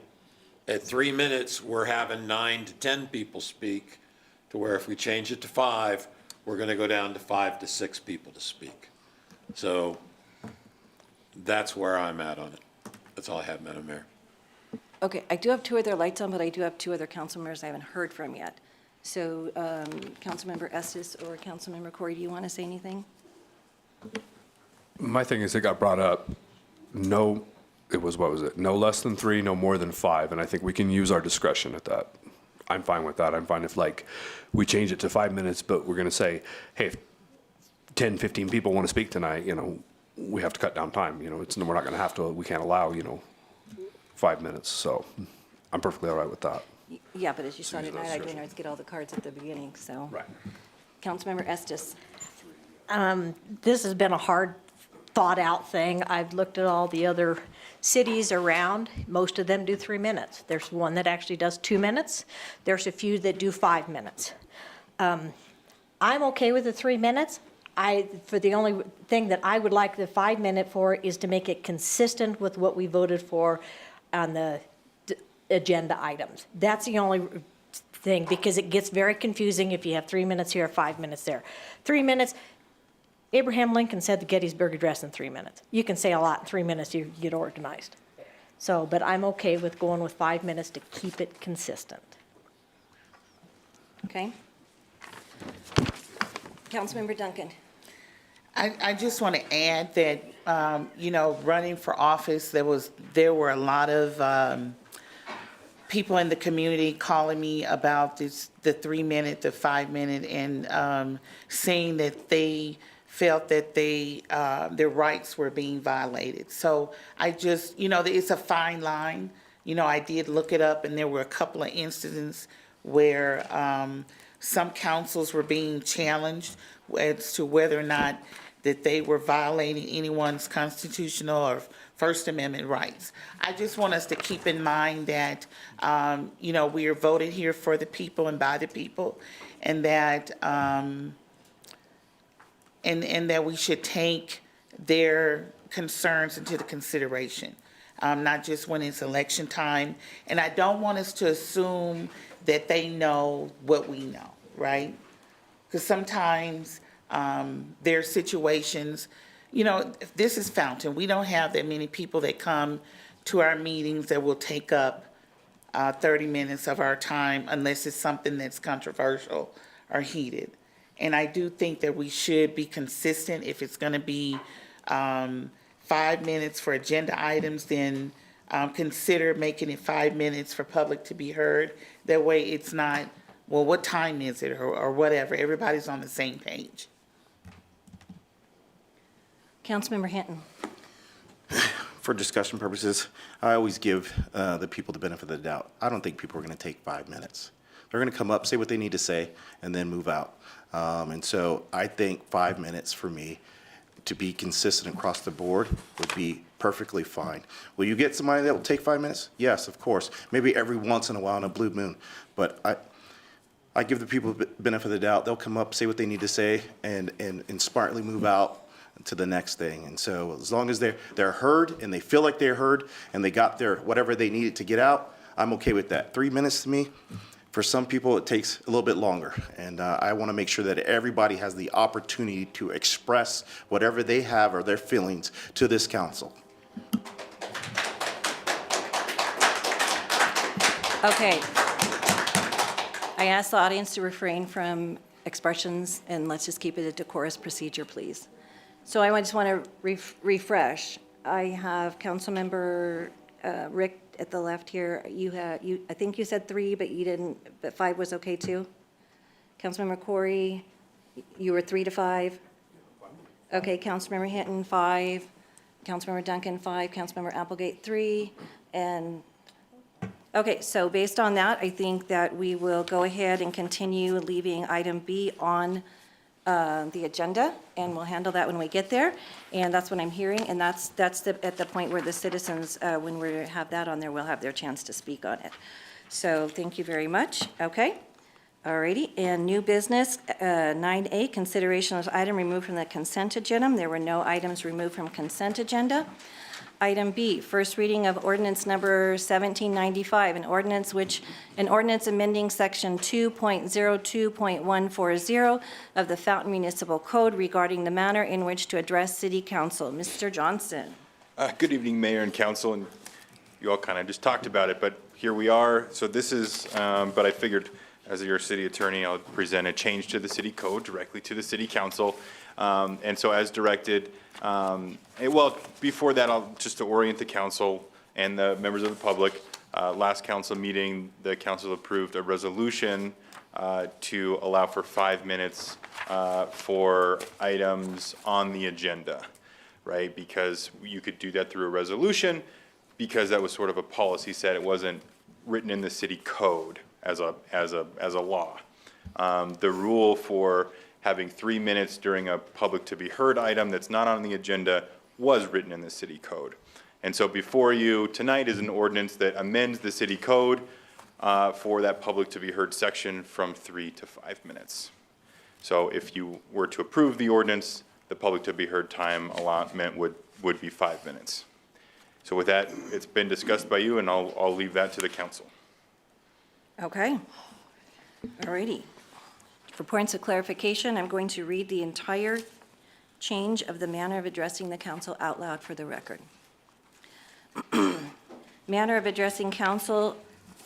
at 3 minutes, we're having 9 to 10 people speak, to where if we change it to 5, we're going to go down to 5 to 6 people to speak. So that's where I'm at on it. That's all I have, Madam Mayor. Okay, I do have 2 other lights on, but I do have 2 other council members I haven't heard from yet. So, Councilmember Estes or Councilmember Corey, do you want to say anything? My thing is, it got brought up, no, it was, what was it? No less than 3, no more than 5, and I think we can use our discretion at that. I'm fine with that. I'm fine if, like, we change it to 5 minutes, but we're going to say, hey, if 10, 15 people want to speak tonight, we have to cut down time. We're not going to have to, we can't allow, 5 minutes. So I'm perfectly all right with that. Yeah, but as you saw tonight, I didn't always get all the cards at the beginning, so. Right. Councilmember Estes. This has been a hard thought-out thing. I've looked at all the other cities around. Most of them do 3 minutes. There's one that actually does 2 minutes. There's a few that do 5 minutes. I'm okay with the 3 minutes. For the only thing that I would like the 5 minute for is to make it consistent with what we voted for on the agenda items. That's the only thing, because it gets very confusing if you have 3 minutes here, 5 minutes there. 3 minutes, Abraham Lincoln said the Gettysburg Address in 3 minutes. You can say a lot in 3 minutes, you get organized. So, but I'm okay with going with 5 minutes to keep it consistent. Okay. Councilmember Duncan. I just want to add that, running for office, there were a lot of people in the community calling me about the 3 minute, the 5 minute, and saying that they felt that their rights were being violated. So I just, it's a fine line. I did look it up, and there were a couple of incidents where some councils were being challenged as to whether or not that they were violating anyone's constitutional or First Amendment rights. I just want us to keep in mind that, we are voted here for the people and by the people, and that, and that we should take their concerns into the consideration, not just when it's election time. And I don't want us to assume that they know what we know, right? Because sometimes there are situations, this is Fountain. We don't have that many people that come to our meetings that will take up 30 minutes of our time unless it's something that's controversial or heated. And I do think that we should be consistent if it's going to be 5 minutes for agenda items, then consider making it 5 minutes for public to be heard. That way it's not, well, what time is it, or whatever. Everybody's on the same page. Councilmember Hinton. For discussion purposes, I always give the people the benefit of the doubt. I don't think people are going to take 5 minutes. They're going to come up, say what they need to say, and then move out. And so I think 5 minutes for me to be consistent across the board would be perfectly fine. Will you get somebody that will take 5 minutes? Yes, of course. Maybe every once in a while on a blue moon. But I give the people the benefit of the doubt. They'll come up, say what they need to say, and smartly move out to the next thing. And so as long as they're heard and they feel like they're heard and they got their whatever they needed to get out, I'm okay with that. 3 minutes to me, for some people, it takes a little bit longer. And I want to make sure that everybody has the opportunity to express whatever they have or their feelings to this council. Okay. I ask the audience to refrain from expressions, and let's just keep it a decorous procedure, please. So I just want to refresh. I have Councilmember Rick at the left here. I think you said 3, but you didn't, but 5 was okay too? Councilmember Corey, you were 3 to 5? Okay, Councilmember Hinton, 5. Councilmember Duncan, 5. Councilmember Applegate, 3. And, okay, so based on that, I think that we will go ahead and continue leaving item B on the agenda, and we'll handle that when we get there. And that's what I'm hearing, and that's at the point where the citizens, when we have that on there, will have their chance to speak on it. So thank you very much. Okay. Alrighty. And new business, 9A, consideration of item removed from the consent agenda. There were no items removed from consent agenda. Item B, first reading of ordinance number 1795, an ordinance amending section 2.02.140 of the Fountain Municipal Code regarding the manner in which to address city council. Mr. Johnson. Good evening, Mayor and Council, and you all kind of just talked about it, but here we are. So this is, but I figured as your city attorney, I'll present a change to the city code directly to the city council. And so as directed, well, before that, just to orient the council and the members of the public, last council meeting, the council approved a resolution to allow for 5 minutes for items on the agenda, right? Because you could do that through a resolution, because that was sort of a policy set. It wasn't written in the city code as a law. The rule for having 3 minutes during a public to be heard item that's not on the agenda was written in the city code. And so before you tonight is an ordinance that amends the city code for that public to be heard section from 3 to 5 minutes. So if you were to approve the ordinance, the public to be heard time allotment would be 5 minutes. So with that, it's been discussed by you, and I'll leave that to the council. Okay. Alrighty. For points of clarification, I'm going to read the entire change of the manner of addressing the council out loud for the record. Manner of addressing council,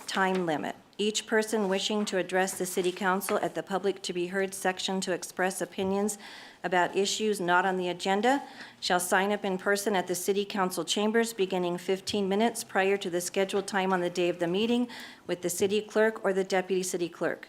time limit. Each person wishing to address the city council at the public to be heard section to express opinions about issues not on the agenda shall sign up in person at the city council chambers beginning 15 minutes prior to the scheduled time on the day of the meeting with the city clerk or the deputy city clerk.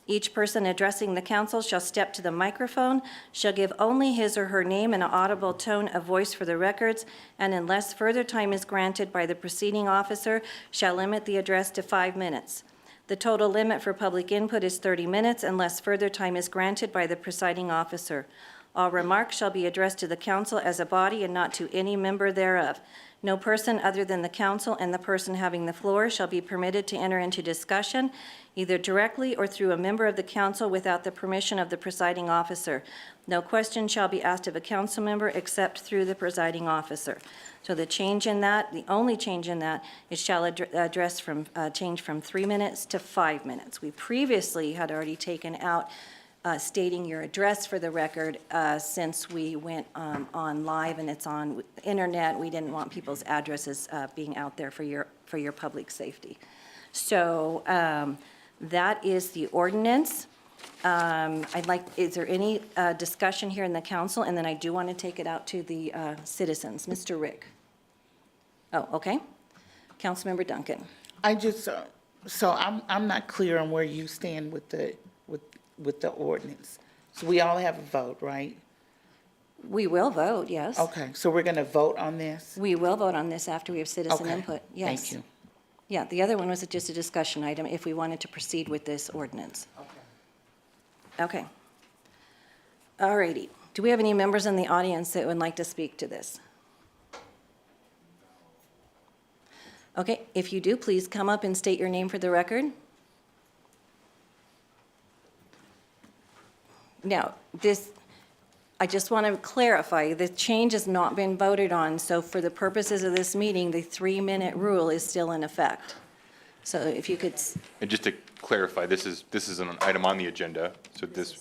Each person addressing the council shall step to the microphone, shall give only his or her name in an audible tone of voice for the records, and unless further time is granted by the proceeding officer, shall limit the address to 5 minutes. The total limit for public input is 30 minutes unless further time is granted by the presiding officer. All remarks shall be addressed to the council as a body and not to any member thereof. No person other than the council and the person having the floor shall be permitted to enter into discussion, either directly or through a member of the council without the permission of the presiding officer. No question shall be asked of a council member except through the presiding officer. So the change in that, the only change in that, is shall address from, change from 3 minutes to 5 minutes. We previously had already taken out stating your address for the record, since we went on live and it's on internet. We didn't want people's addresses being out there for your public safety. So that is the ordinance. Is there any discussion here in the council? And then I do want to take it out to the citizens. Mr. Rick? Oh, okay. Councilmember Duncan? I just, so I'm not clear on where you stand with the ordinance. So we all have a vote, right? We will vote, yes. Okay, so we're going to vote on this? We will vote on this after we have citizen Okay, input, yes. thank you. Yeah, the other one was just a discussion item if we wanted to proceed with this ordinance. Okay. All righty. Do we have any members in the audience that would like to speak to this? Okay, if you do, please come up and state your name for the record. Now, I just want to clarify, the change has not been voted on, so for the purposes of this meeting, the 3-minute rule is still in effect. So if you could, And just to clarify, this is an item on the agenda, so this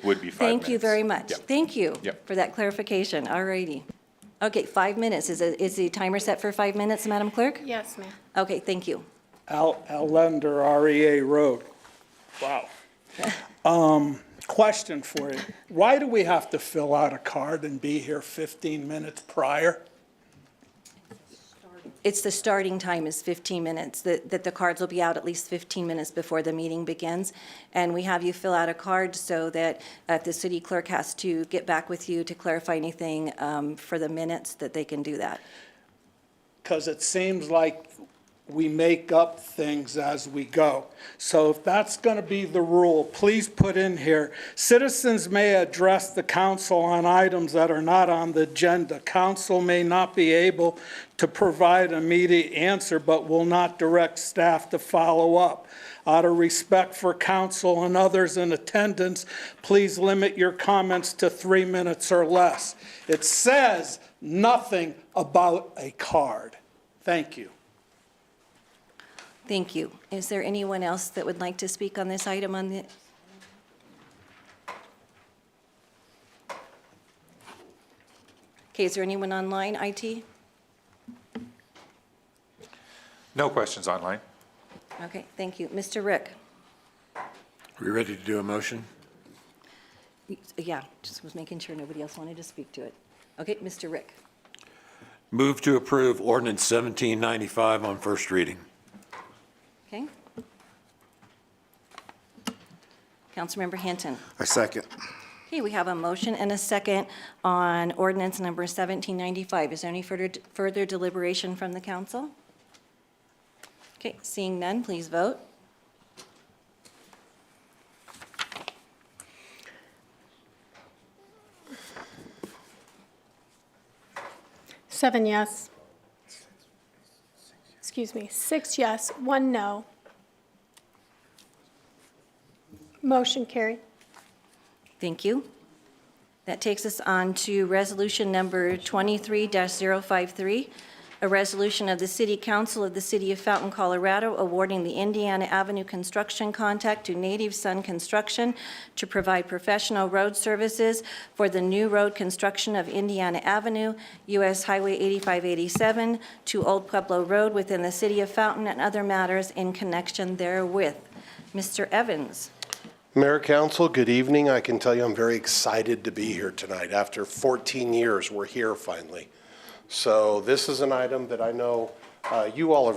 would be 5 minutes. thank you very much. Yeah. Thank you Yeah. for that clarification. All righty. Okay, 5 minutes. Is the timer set for 5 minutes, Madam Clerk? Yes, ma'am. Okay, thank you. Allender, REA Road. Wow. Question for you. Why do we have to fill out a card and be here 15 minutes prior? It's the starting time is 15 minutes, that the cards will be out at least 15 minutes before the meeting begins. And we have you fill out a card so that if the city clerk has to get back with you to clarify anything for the minutes, that they can do that. Because it seems like we make up things as we go. So if that's going to be the rule, please put in here, citizens may address the council on items that are not on the agenda. Council may not be able to provide an immediate answer, but will not direct staff to follow up. Out of respect for council and others in attendance, please limit your comments to 3 minutes or less. It says nothing about a card. Thank you. Thank you. Is there anyone else that would like to speak on this item on the? Okay, is there anyone online, IT? No questions online. Okay, thank you. Mr. Rick? Are we ready to do a motion? Yeah, just was making sure nobody else wanted to speak to it. Okay, Mr. Rick? Move to approve ordinance 1795 on first reading. Okay. Councilmember Hinton? I second. Okay, we have a motion and a second on ordinance number 1795. Is there any further deliberation from the council? Okay, seeing none, please vote. Seven yes. Excuse me, 6 yes, 1 no. Motion carried. Thank you. That takes us on to resolution number 23-053, a resolution of the City Council of the City of Fountain, Colorado, awarding the Indiana Avenue construction contract to Native Sun Construction to provide professional road services for the new road construction of Indiana Avenue, US Highway 8587 to Old Pueblo Road within the City of Fountain and other matters in connection therewith. Mr. Evans. Mayor, Council, good evening. I can tell you I'm very excited to be here tonight. After 14 years, we're here finally. So this is an item that I know you all are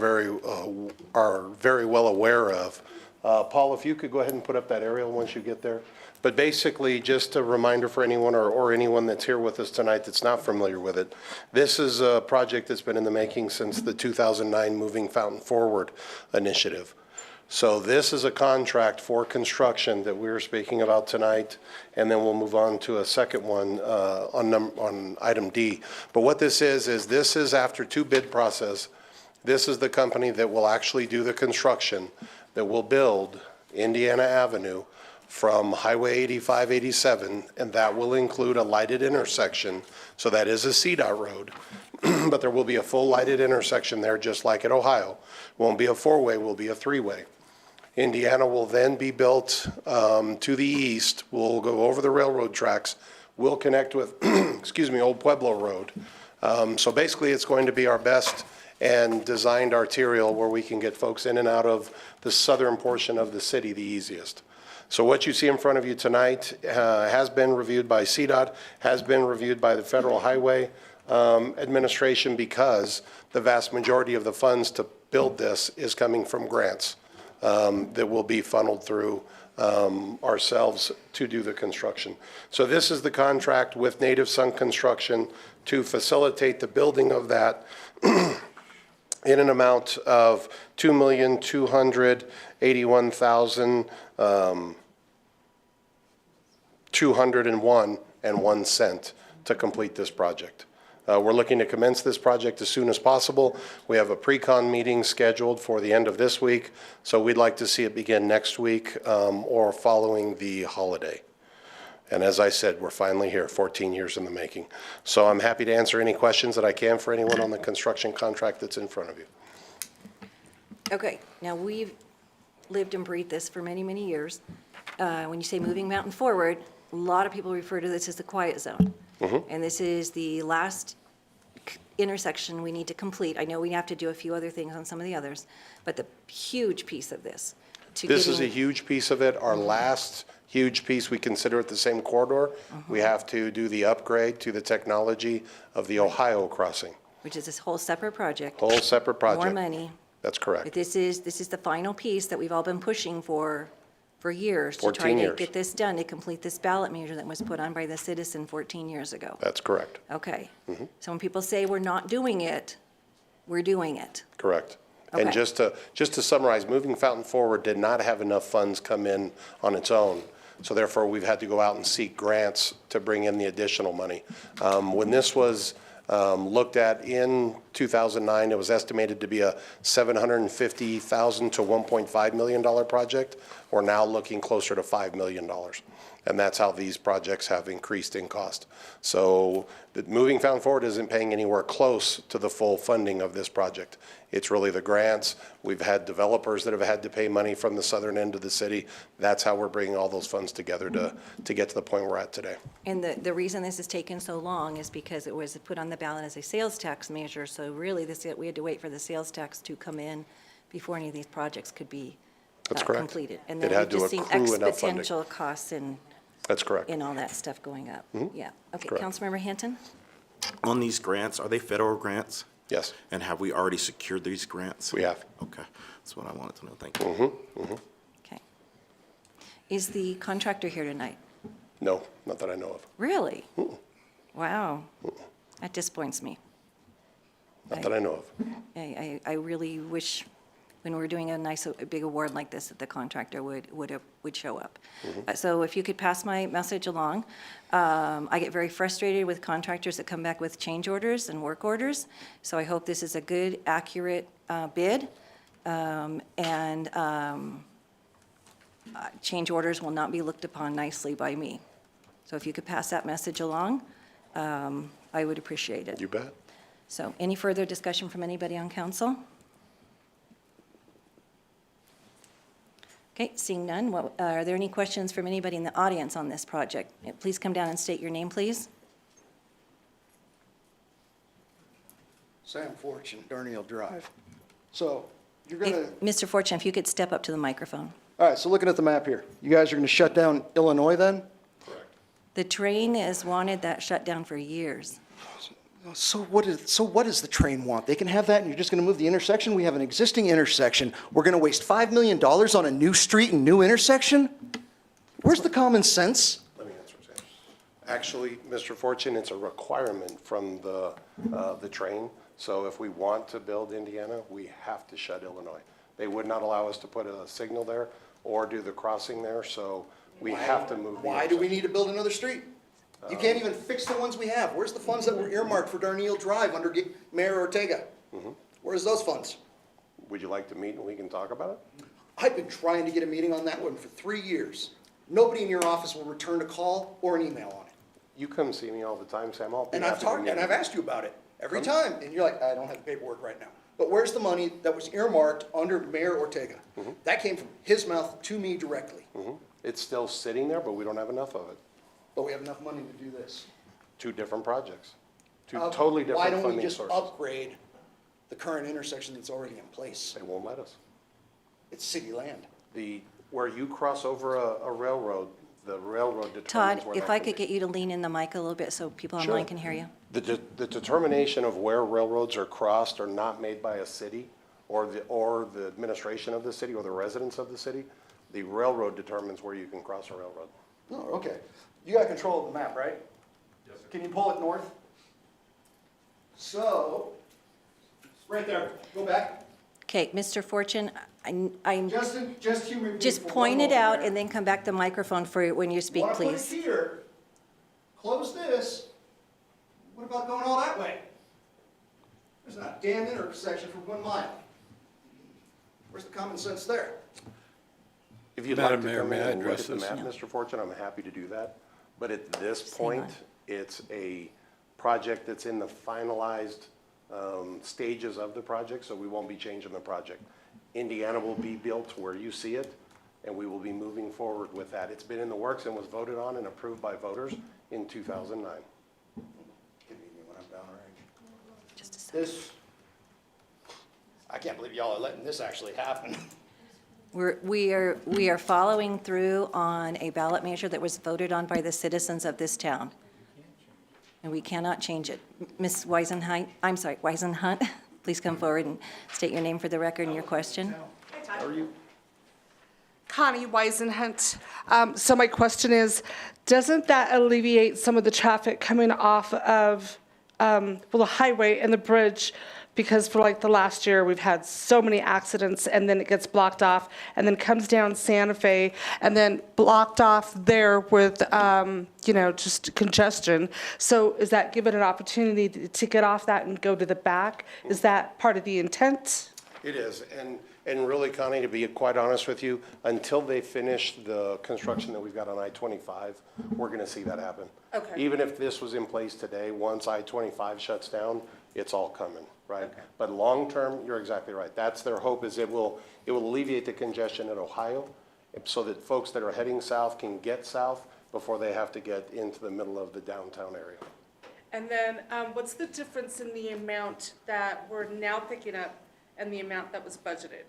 very well aware of. Paul, if you could go ahead and put up that aerial once you get there. But basically, just a reminder for anyone or anyone that's here with us tonight that's not familiar with it, this is a project that's been in the making since the 2009 Moving Fountain Forward initiative. So this is a contract for construction that we were speaking about tonight, and then we'll move on to a second one on item D. But what this is this is after 2 bid process. This is the company that will actually do the construction that will build Indiana Avenue from Highway 8587, and that will include a lighted intersection. So that is a CDOT road, but there will be a full lighted intersection there just like at Ohio. Won't be a 4-way, will be a 3-way. Indiana will then be built to the east. We'll go over the railroad tracks. We'll connect with, excuse me, Old Pueblo Road. So basically, it's going to be our best and designed arterial where we can get folks in and out of the southern portion of the city the easiest. So what you see in front of you tonight has been reviewed by CDOT, has been reviewed by the Federal Highway Administration, because the vast majority of the funds to build this is coming from grants that will be funneled through ourselves to do the construction. So this is the contract with Native Son Construction to facilitate the building of that in an amount of $2,281,201.01 to complete this project. We're looking to commence this project as soon as possible. We have a pre-con meeting scheduled for the end of this week, so we'd like to see it begin next week or following the holiday. And as I said, we're finally here, 14 years in the making. So I'm happy to answer any questions that I can for anyone on the construction contract that's in front of you. Okay, now we've lived and breathed this for many, many years. When you say moving mountain forward, a lot of people refer to this as the quiet zone. And this is the last intersection we need to complete. I know we have to do a few other things on some of the others, but the huge piece of this. This is a huge piece of it. Our last huge piece, we consider it the same corridor. We have to do the upgrade to the technology of the Ohio crossing. Which is this whole separate project. Whole separate project. More money. That's correct. But this is the final piece that we've all been pushing for years. To 14 try to years. get this done, to complete this ballot measure that was put on by the citizen 14 years ago. That's correct. Okay. So when people say we're not doing it, we're doing it. Correct. And Okay. just to summarize, Moving Fountain Forward did not have enough funds come in on its own. So therefore, we've had to go out and seek grants to bring in the additional money. When this was looked at in 2009, it was estimated to be a $750,000 to $1.5 million project. We're now looking closer to $5 million. And that's how these projects have increased in cost. So the Moving Fountain Forward isn't paying anywhere close to the full funding of this project. It's really the grants. We've had developers that have had to pay money from the southern end of the city. That's how we're bringing all those funds together to get to the point we're at today. And the reason this has taken so long is because it was put on the ballot as a sales tax measure. So really, we had to wait for the sales tax to come in before any of these projects could be That's correct. completed. And It then had we've to just seen accrue enough funding. exponential costs and That's correct. all that stuff going up. Yeah. Okay, Correct. Councilmember Hinton? On these grants, are they federal grants? Yes. And have we already secured these grants? We have. Okay, that's what I wanted to know. Thank you. Okay. Is the contractor here tonight? No, not that I know of. Really? Wow. That disappoints me. Not that I know of. I really wish, when we're doing a big award like this, that the contractor would show up. So if you could pass my message along. I get very frustrated with contractors that come back with change orders and work orders. So I hope this is a good, accurate bid. Change orders will not be looked upon nicely by me. So if you could pass that message along, I would appreciate it. You bet. So any further discussion from anybody on council? Okay, seeing none, are there any questions from anybody in the audience on this project? Please come down and state your name, please. Sam Fortune, Darnielle Drive. So you're going to, Mr. Fortune, if you could step up to the microphone. all right, so looking at the map here, you guys are going to shut down Illinois then? The train has wanted that shut down for years. So what does the train want? They can have that and you're just going to move the intersection? We have an existing intersection. We're going to waste $5 million on a new street and new intersection? Where's the common sense? Let me answer, Sam. Actually, Mr. Fortune, it's a requirement from the train. So if we want to build Indiana, we have to shut Illinois. They would not allow us to put a signal there or do the crossing there, so we have to move. Why do we need to build another street? You can't even fix the ones we have. Where's the funds that were earmarked for Darnielle Drive under Mayor Ortega? Where's those funds? Would you like to meet and we can talk about it? I've been trying to get a meeting on that one for 3 years. Nobody in your office will return a call or an email on it. You come see me all the time, Sam. I'll be And I've happy to talked, meet and I've you. asked you about it every time, and you're like, I don't have the paperwork right now. But where's the money that was earmarked under Mayor Ortega? That came from his mouth to me directly. It's still sitting there, but we don't have enough of it. But we have enough money to do this. Two different projects, two totally different Why funding don't we just sources. upgrade the current intersection that's already in place? They won't let us. It's city land. The Where you cross over a railroad, the railroad determines Todd, where if that I can could be. get you to lean in the mic a little bit so people Sure. online can hear you. The determination of where railroads are crossed are not made by a city or the administration of the city or the residents of the city. The railroad determines where you can cross a railroad. Oh, okay. You got control of the map, right? Yes. Can you pull it north? So, it's right there. Go back. Okay, Mr. Fortune, I'm, Justin, just humor me just for point one it out moment and then come back to the microphone for when you speak, there. Wanna please. put it here, close this. What about going all that way? There's not a damn intersection for 1 mile. Where's the common sense there? If you'd Madam like to Mayor, come may in I and look address at the this? map, Mr. Fortune, I'm happy to do that. But at this hang point, on. it's a project that's in the finalized stages of the project, so we won't be changing the project. Indiana will be built where you see it, and we will be moving forward with that. It's been in the works and was voted on and approved by voters in 2009. Can meet me when I'm downrange. Just a second. This, I can't believe y'all are letting this actually happen. We are following through on a ballot measure that was voted on by the citizens of this town. And we cannot change it. Ms. Weisenhunt, please come forward and state your name for the record and your question. How are you? Connie Weisenhunt. So my question is, doesn't that alleviate some of the traffic coming off of, the highway and the bridge? Because for like the last year, we've had so many accidents and then it gets blocked off and then comes down Santa Fe and then blocked off there with, just congestion. So is that given an opportunity to get off that and go to the back? Is that part of the intent? It is, and really, Connie, to be quite honest with you, until they finish the construction that we've got on I-25, we're gonna see that happen. Okay. Even if this was in place today, once I-25 shuts down, it's all coming, right? But long-term, you're exactly right. That's their hope, is it will alleviate the congestion in Ohio, so that folks that are heading south can get south before they have to get into the middle of the downtown area. And then what's the difference in the amount that we're now picking up and the amount that was budgeted?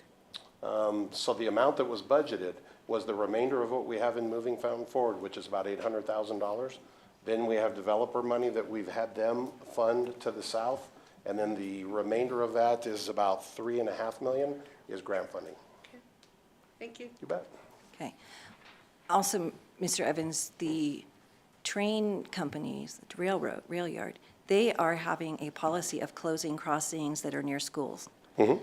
So the amount that was budgeted was the remainder of what we have in Moving Fountain Forward, which is about $800,000. Then we have developer money that we've had them fund to the south. And then the remainder of that is about $3.5 million is grant funding. Thank you. You bet. Okay. Also, Mr. Evans, the train companies, the railroad, rail yard, they are having a policy of closing crossings that are near schools.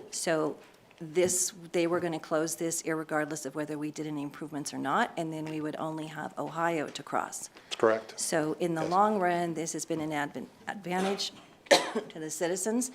So they were going to close this irregardless of whether we did any improvements or not, and then we would only have Ohio to cross. Correct. So in the long run, this has been an advantage to the citizens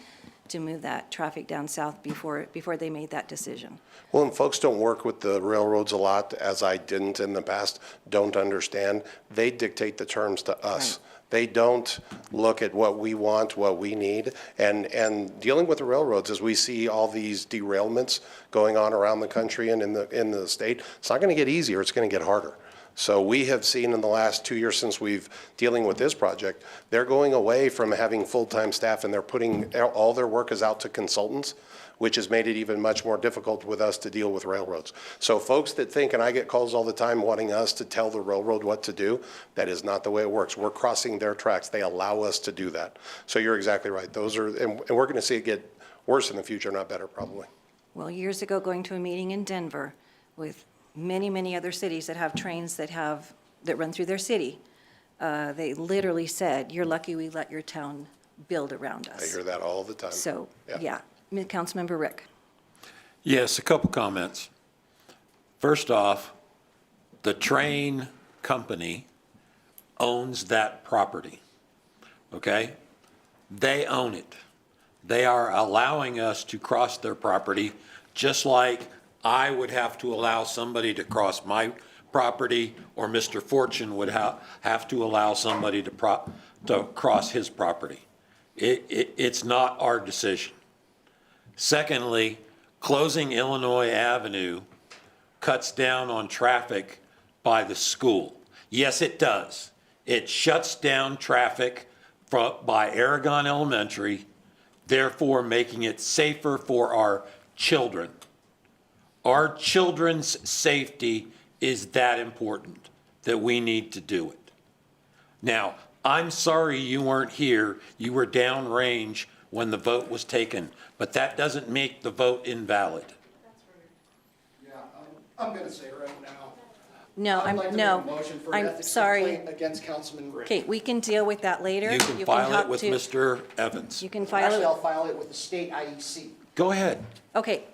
to move that traffic down south before they made that decision. Well, and folks don't work with the railroads a lot, as I didn't in the past, don't understand. They dictate the terms to us. Right. They don't look at what we want, what we need. And dealing with the railroads, as we see all these derailments going on around the country and in the state, it's not going to get easier, it's going to get harder. So we have seen in the last 2 years since we've dealing with this project, they're going away from having full-time staff and they're putting, all their work is out to consultants, which has made it even much more difficult with us to deal with railroads. So folks that think, and I get calls all the time wanting us to tell the railroad what to do, that is not the way it works. We're crossing their tracks. They allow us to do that. So you're exactly right. Those are, and we're going to see it get worse in the future, not better probably. Well, years ago, going to a meeting in Denver with many, many other cities that have trains that run through their city, they literally said, "You're lucky we let your town build around us." I hear that all the time. So, yeah. Councilmember Rick. Yes, a couple comments. First off, the train company owns that property, okay? They own it. They are allowing us to cross their property, just like I would have to allow somebody to cross my property, or Mr. Fortune would have to allow somebody to cross his property. It's not our decision. Secondly, closing Illinois Avenue cuts down on traffic by the school. Yes, it does. It shuts down traffic by Aragon Elementary, therefore making it safer for our children. Our children's safety is that important that we need to do it. Now, I'm sorry you weren't here. You were downrange when the vote was taken, but that doesn't make the vote invalid. Yeah, I'm going to say right now. No, I'd like to no, make a motion for I'm ethics sorry. complaint against Councilman Rick. Okay, we can deal with that later. You can file talk it with to- Mr. Evans. You can file Actually, I'll it, file it with the state IEC. Go ahead. okay.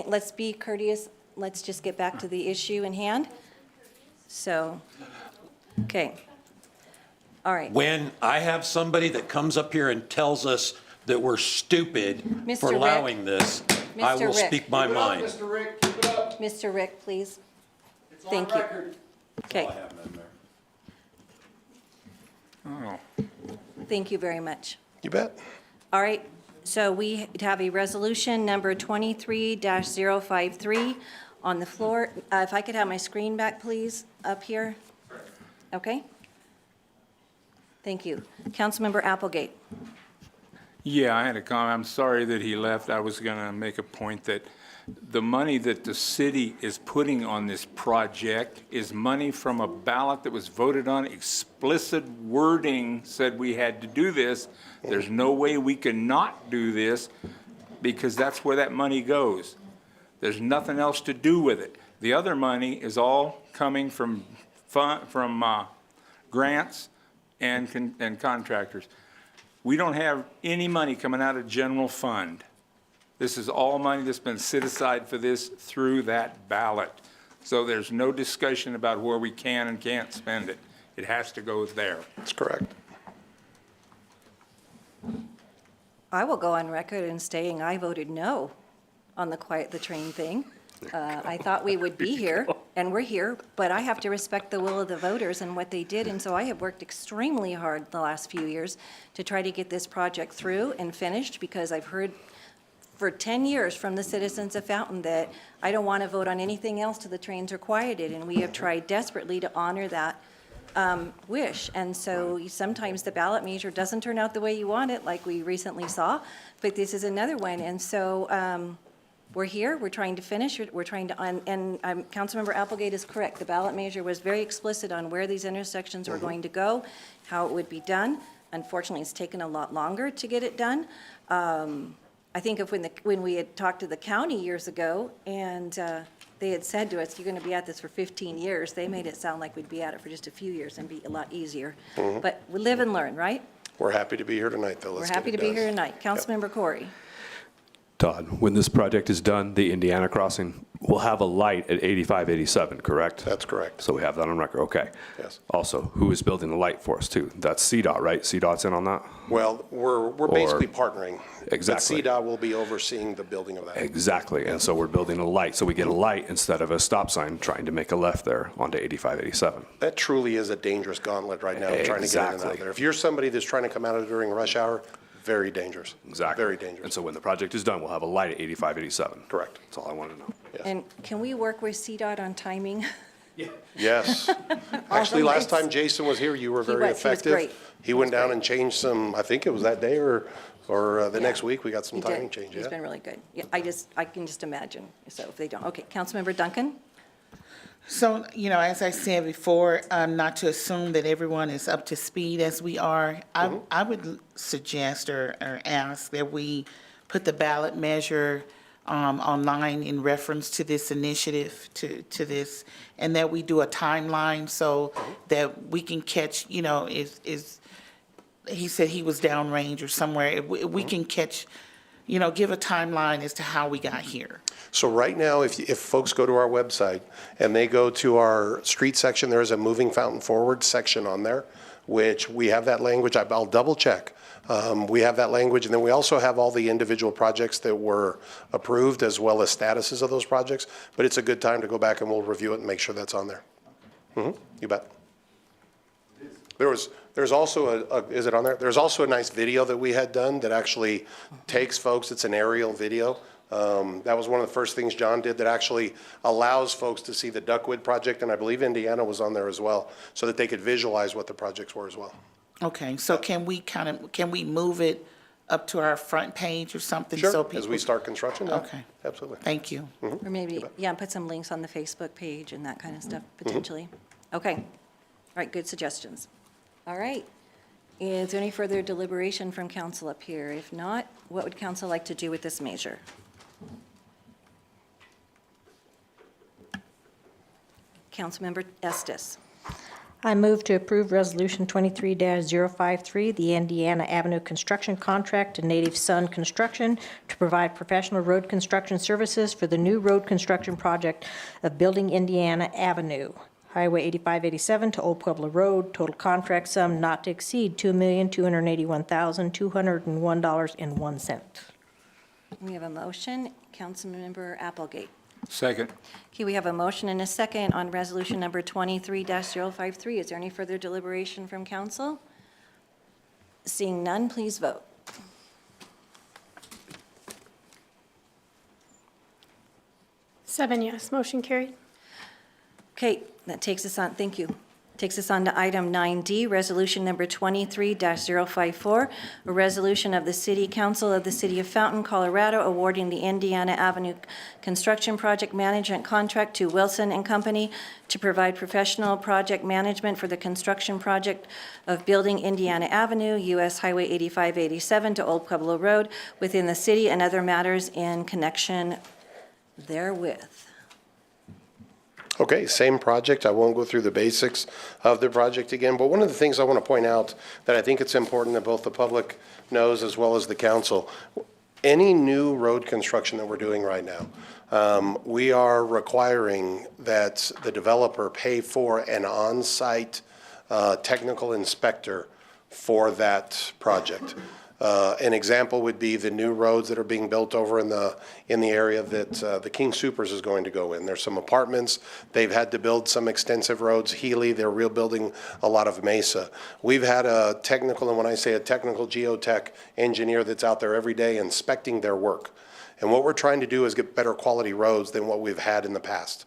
Let's be courteous. Let's just get back to the issue in hand. So, okay. All right. When I have somebody that comes up here and tells us that we're stupid Mr. for Rick. allowing this, I Mr. will Rick. speak my Keep it up, mind. Mr. Rick, keep it up. Mr. Rick, please. It's on Thank you. record. Okay, Oh. thank you very much. You bet. All right, so we have a resolution number 23-053 on the floor. If I could have my screen back, please, up here. Okay? Thank you. Councilmember Applegate. Yeah, I had a comment. I'm sorry that he left. I was going to make a point that the money that the city is putting on this project is money from a ballot that was voted on. Explicit wording said we had to do this. There's no way we can not do this because that's where that money goes. There's nothing else to do with it. The other money is all coming from grants and contractors. We don't have any money coming out of general fund. This is all money that's been set aside for this through that ballot. So there's no discussion about where we can and can't spend it. It has to go there. That's correct. I will go on record in saying I voted no on the Quiet the Train thing. I thought we would be here, and we're here, but I have to respect the will of the voters and what they did, and so I have worked extremely hard the last few years to try to get this project through and finished, because I've heard for 10 years from the citizens of Fountain that I don't want to vote on anything else till the trains are quieted, and we have tried desperately to honor that wish. And so sometimes the ballot measure doesn't turn out the way you want it, like we recently saw, but this is another one. And so we're here, we're trying to finish, we're trying to, and Councilmember Applegate is correct. The ballot measure was very explicit on where these intersections were going to go, how it would be done. Unfortunately, it's taken a lot longer to get it done. I think of when we had talked to the county years ago, and they had said to us, you're going to be at this for 15 years, they made it sound like we'd be at it for just a few years and be a lot easier. But we live and learn, right? We're happy to be here tonight, though. We're Let's happy get to it be done. here tonight. Councilmember Corey. Todd, when this project is done, the Indiana crossing will have a light at 8587, correct? That's correct. So we have that on record, okay. Yes. Also, who is building the light for us too? That's CDOT, right? CDOT's in on that? Well, we're basically partnering. Exactly. But CDOT will be overseeing the building of that. Exactly, and so we're building a light, so we get a light instead of a stop sign trying to make a left there onto 8587. That truly is a dangerous gauntlet right now, trying to get in and Exactly. out there. If you're somebody that's trying to come out of it during rush hour, very dangerous. Exactly. Very dangerous. And so when the project is done, we'll have a light at 8587. Correct. That's all I wanted to know. And can we work with CDOT on timing? Yes. Actually, last time Jason was here, you were very was effective. great. He went down and changed some, I think it was that day or the next week, we got some He did. timing change, He's yeah. been really good. Yeah, I can just imagine, so if they don't. Okay, Councilmember Duncan? So, as I said before, not to assume that everyone is up to speed as we are, I would suggest or ask that we put the ballot measure online in reference to this initiative, to this, and that we do a timeline so that we can catch, he said he was downrange or somewhere, we can catch, give a timeline as to how we got here. So right now, if folks go to our website and they go to our street section, there is a Moving Fountain Forward section on there, which we have that language. I'll double check. We have that language, and then we also have all the individual projects that were approved as well as statuses of those projects. But it's a good time to go back and we'll review it and make sure that's on there. You bet. There's also is it on there? There's also a nice video that we had done that actually takes folks, it's an aerial video. That was one of the first things John did that actually allows folks to see the Duckwood project, and I believe Indiana was on there as well, so that they could visualize what the projects were as well. Okay, so can we move it up to our front page or something? Sure, so as we people- start construction, yeah, Okay, absolutely. thank you. Or maybe, yeah, put some links on the Facebook page and that kind of stuff, potentially. Okay. All right, good suggestions. All right. Is there any further deliberation from council up here? If not, what would council like to do with this measure? Councilmember Estes. I move to approve Resolution 23-053, the Indiana Avenue Construction Contract to Native Sun Construction to provide professional road construction services for the new road construction project of Building Indiana Avenue, Highway 8587 to Old Pueblo Road, total contract sum not to exceed $2,281,201.01. We have a motion. Councilmember Applegate. Second. Okay, we have a motion and a second on resolution number 23-053. Is there any further deliberation from council? Seeing none, please vote. Seven yes, motion carried. Okay, that takes us on, thank you. Takes us on to item 9D, resolution number 23-054, a resolution of the City Council of the City of Fountain, Colorado, awarding the Indiana Avenue Construction Project Management Contract to Wilson and Company to provide professional project management for the construction project of Building Indiana Avenue, US Highway 8587 to Old Pueblo Road, within the city and other matters in connection therewith. Okay, same project. I won't go through the basics of the project again, but one of the things I want to point out that I think it's important that both the public knows as well as the council, any new road construction that we're doing right now, we are requiring that the developer pay for an on-site technical inspector for that project. An example would be the new roads that are being built over in the area that the King Soopers is going to go in. There's some apartments. They've had to build some extensive roads. Healy, they're rebuilding a lot of Mesa. We've had a technical, and when I say a technical geotech engineer that's out there every day inspecting their work. And what we're trying to do is get better quality roads than what we've had in the past.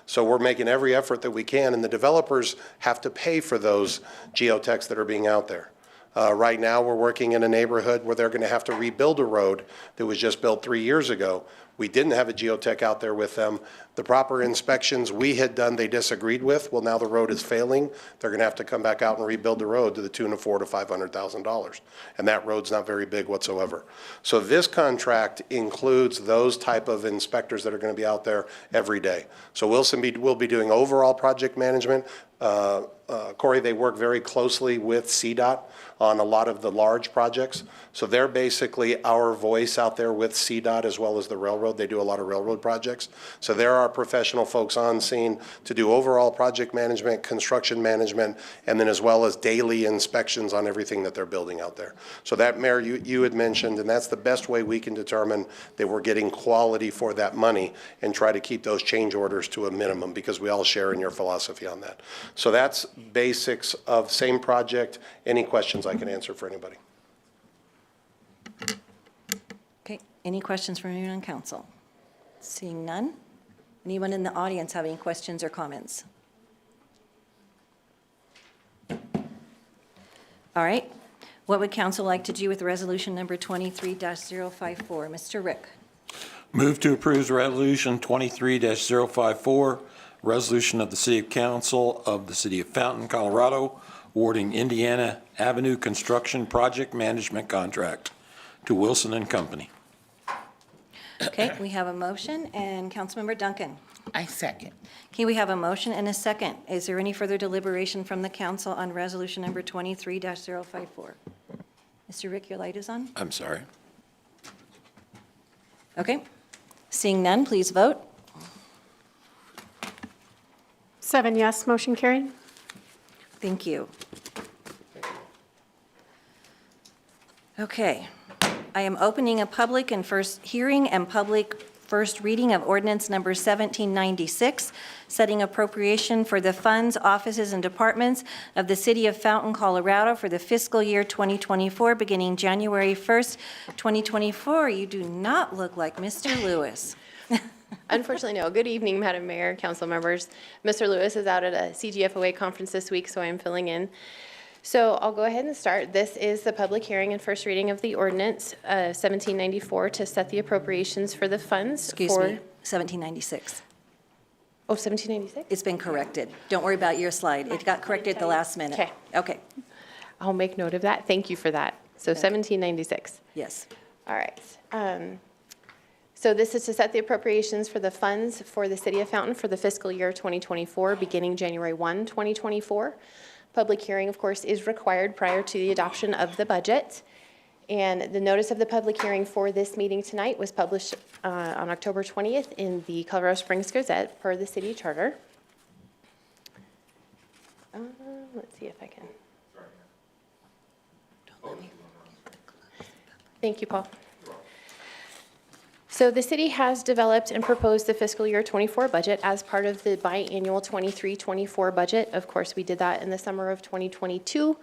So we're making every effort that we can, and the developers have to pay for those geotechs that are being out there. Right now, we're working in a neighborhood where they're going to have to rebuild a road that was just built 3 years ago. We didn't have a geotech out there with them. The proper inspections we had done, they disagreed with. Well, now the road is failing. They're going to have to come back out and rebuild the road to the tune of $400,000 to $500,000. And that road's not very big whatsoever. So this contract includes those type of inspectors that are going to be out there every day. So Wilson will be doing overall project management. Corey, they work very closely with CDOT on a lot of the large projects. So they're basically our voice out there with CDOT as well as the railroad. They do a lot of railroad projects. So there are professional folks on scene to do overall project management, construction management, and then as well as daily inspections on everything that they're building out there. So that, Mayor, you had mentioned, and that's the best way we can determine that we're getting quality for that money and try to keep those change orders to a minimum, because we all share in your philosophy on that. So that's basics of same project. Any questions I can answer for anybody? Okay, any questions from anyone on council? Seeing none? Anyone in the audience have any questions or comments? All right. What would council like to do with resolution number 23-054? Mr. Rick. Move to approve resolution 23-054, resolution of the City Council of the City of Fountain, Colorado, awarding Indiana Avenue Construction Project Management Contract to Wilson and Company. Okay, we have a motion, and Councilmember Duncan. I second. Okay, we have a motion and a second. Is there any further deliberation from the council on resolution number 23-054? Mr. Rick, your light is on? I'm sorry. Okay. Seeing none, please vote. 7 yes, motion carried. Thank you. Okay. I am opening a public and first hearing and public first reading of ordinance number 1796, setting appropriation for the funds, offices, and departments of the City of Fountain, Colorado for the fiscal year 2024, beginning January 1st, 2024. You do not look like Mr. Lewis. Unfortunately, no. Good evening, Madam Mayor, council members. Mr. Lewis is out at a CGFOA conference this week, so I am filling in. So I'll go ahead and start. This is the public hearing and first reading of the ordinance 1794 to set the appropriations for the funds. Excuse me, 1796. Oh, 1796? It's been corrected. Don't worry about your slide. It got corrected at the last minute. Okay. Okay, I'll make note of that. Thank you for that. So 1796. yes. All right. So this is to set the appropriations for the funds for the City of Fountain for the fiscal year 2024, beginning January 1, 2024. Public hearing, of course, is required prior to the adoption of the budget. And the notice of the public hearing for this meeting tonight was published on October 20th in the Colorado Springs Gazette per the city charter. Let's see if I can. Thank you, Paul. So the city has developed and proposed the fiscal year 24 budget as part of the biannual 23-24 budget. Of course, we did that in the summer of 2022,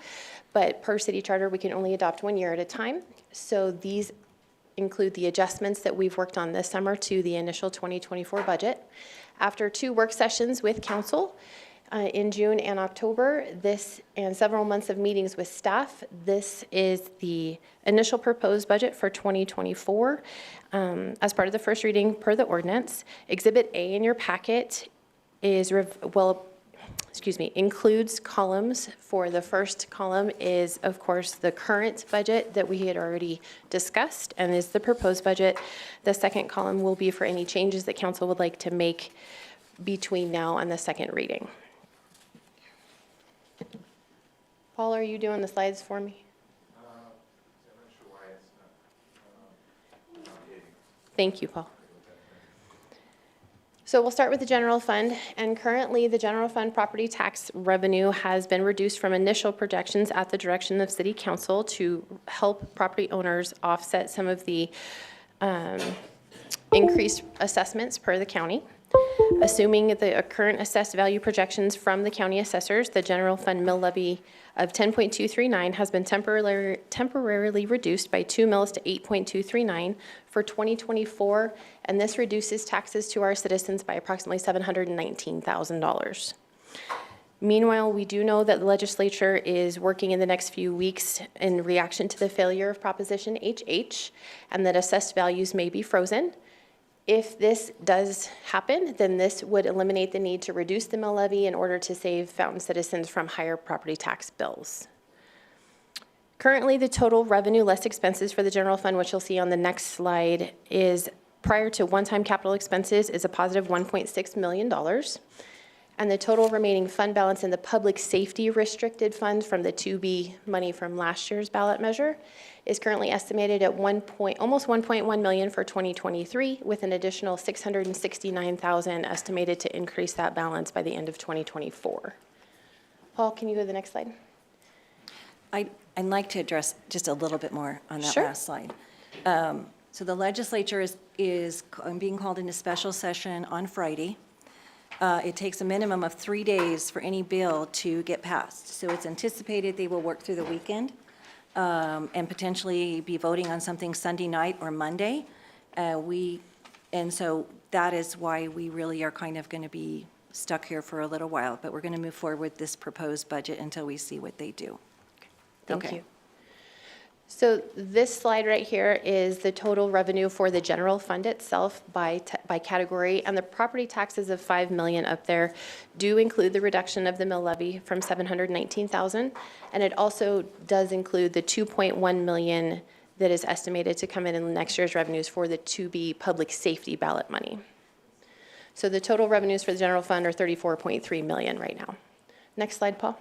but per city charter, we can only adopt 1 year at a time. So these include the adjustments that we've worked on this summer to the initial 2024 budget. After 2 work sessions with council in June and October, and several months of meetings with staff, this is the initial proposed budget for 2024 as part of the first reading per the ordinance. Exhibit A in your packet includes columns. For the first column is, of course, the current budget that we had already discussed and is the proposed budget. The second column will be for any changes that council would like to make between now and the second reading. Paul, are you doing the slides for me? Thank you, Paul. So we'll start with the general fund, and currently the general fund property tax revenue has been reduced from initial projections at the direction of City Council to help property owners offset some of the increased assessments per the county. Assuming the current assessed value projections from the county assessors, the general fund mill levy of 10.239 has been temporarily reduced by 2 mills to 8.239 for 2024, and this reduces taxes to our citizens by approximately $719,000. Meanwhile, we do know that the legislature is working in the next few weeks in reaction to the failure of Proposition HH, and that assessed values may be frozen. If this does happen, then this would eliminate the need to reduce the mill levy in order to save Fountain citizens from higher property tax bills. Currently, the total revenue less expenses for the general fund, which you'll see on the next slide, is prior to one-time capital expenses is a positive $1.6 million. And the total remaining fund balance in the public safety restricted fund from the 2B money from last year's ballot measure is currently estimated at almost 1.1 million for 2023, with an additional 669,000 estimated to increase that balance by the end of 2024. Paul, can you go to the next slide? I'd like to address just a little bit more on that Sure. last slide. So the legislature is being called into special session on Friday. It takes a minimum of 3 days for any bill to get passed. So it's anticipated they will work through the weekend and potentially be voting on something Sunday night or Monday. And so that is why we really are kind of going to be stuck here for a little while. But we're going to move forward with this proposed budget until we see what they do. Thank Okay. you. So this slide right here is the total revenue for the general fund itself by category, and the property taxes of $5 million up there do include the reduction of the mill levy from $719,000, and it also does include the $2.1 million that is estimated to come in next year's revenues for the 2B public safety ballot money. So the total revenues for the general fund are $34.3 million right now. Next slide, Paul.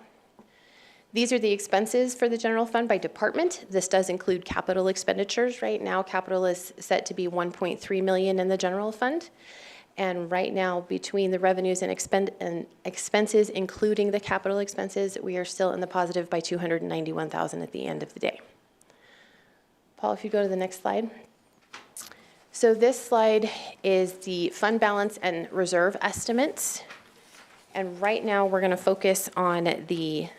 These are the expenses for the general fund by department. This does include capital expenditures. Right now, capital is set to be $1.3 million in the general fund. And right now, between the revenues and expenses, including the capital expenses, we are still in the positive by $291,000 at the end of the day. Paul, if you go to the next slide. So this slide is the fund balance and reserve estimates. And right now, we're going to focus on the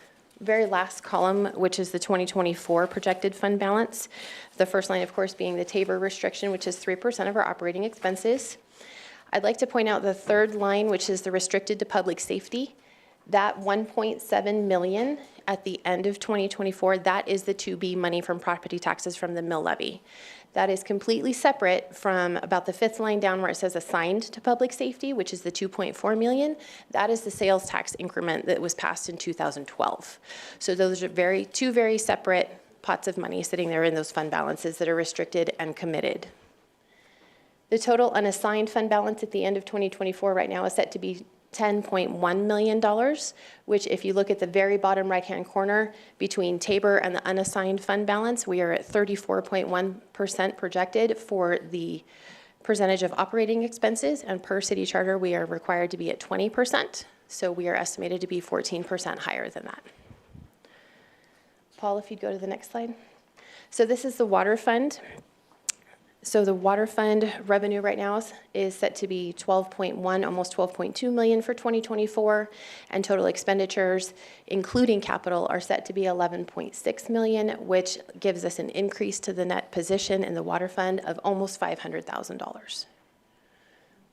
very last column, which is the 2024 projected fund balance. The first line, of course, being the Tabor restriction, which is 3% of our operating expenses. I'd like to point out the third line, which is the restricted to public safety. That 1.7 million at the end of 2024, that is the to-be money from property taxes from the mill levy. That is completely separate from about the fifth line down where it says assigned to public safety, which is the 2.4 million. That is the sales tax increment that was passed in 2012. So those are two very separate pots of money sitting there in those fund balances that are restricted and committed. The total unassigned fund balance at the end of 2024 right now is set to be $10.1 million, which if you look at the very bottom right-hand corner between Tabor and the unassigned fund balance, we are at 34.1% projected for the percentage of operating expenses, and per city charter, we are required to be at 20%, so we are estimated to be 14% higher than that. Paul, if you'd go to the next slide. So this is the water fund. So the water fund revenue right now is set to be 12.1, almost 12.2 million for 2024, and total expenditures, including capital, are set to be 11.6 million, which gives us an increase to the net position in the water fund of almost $500,000.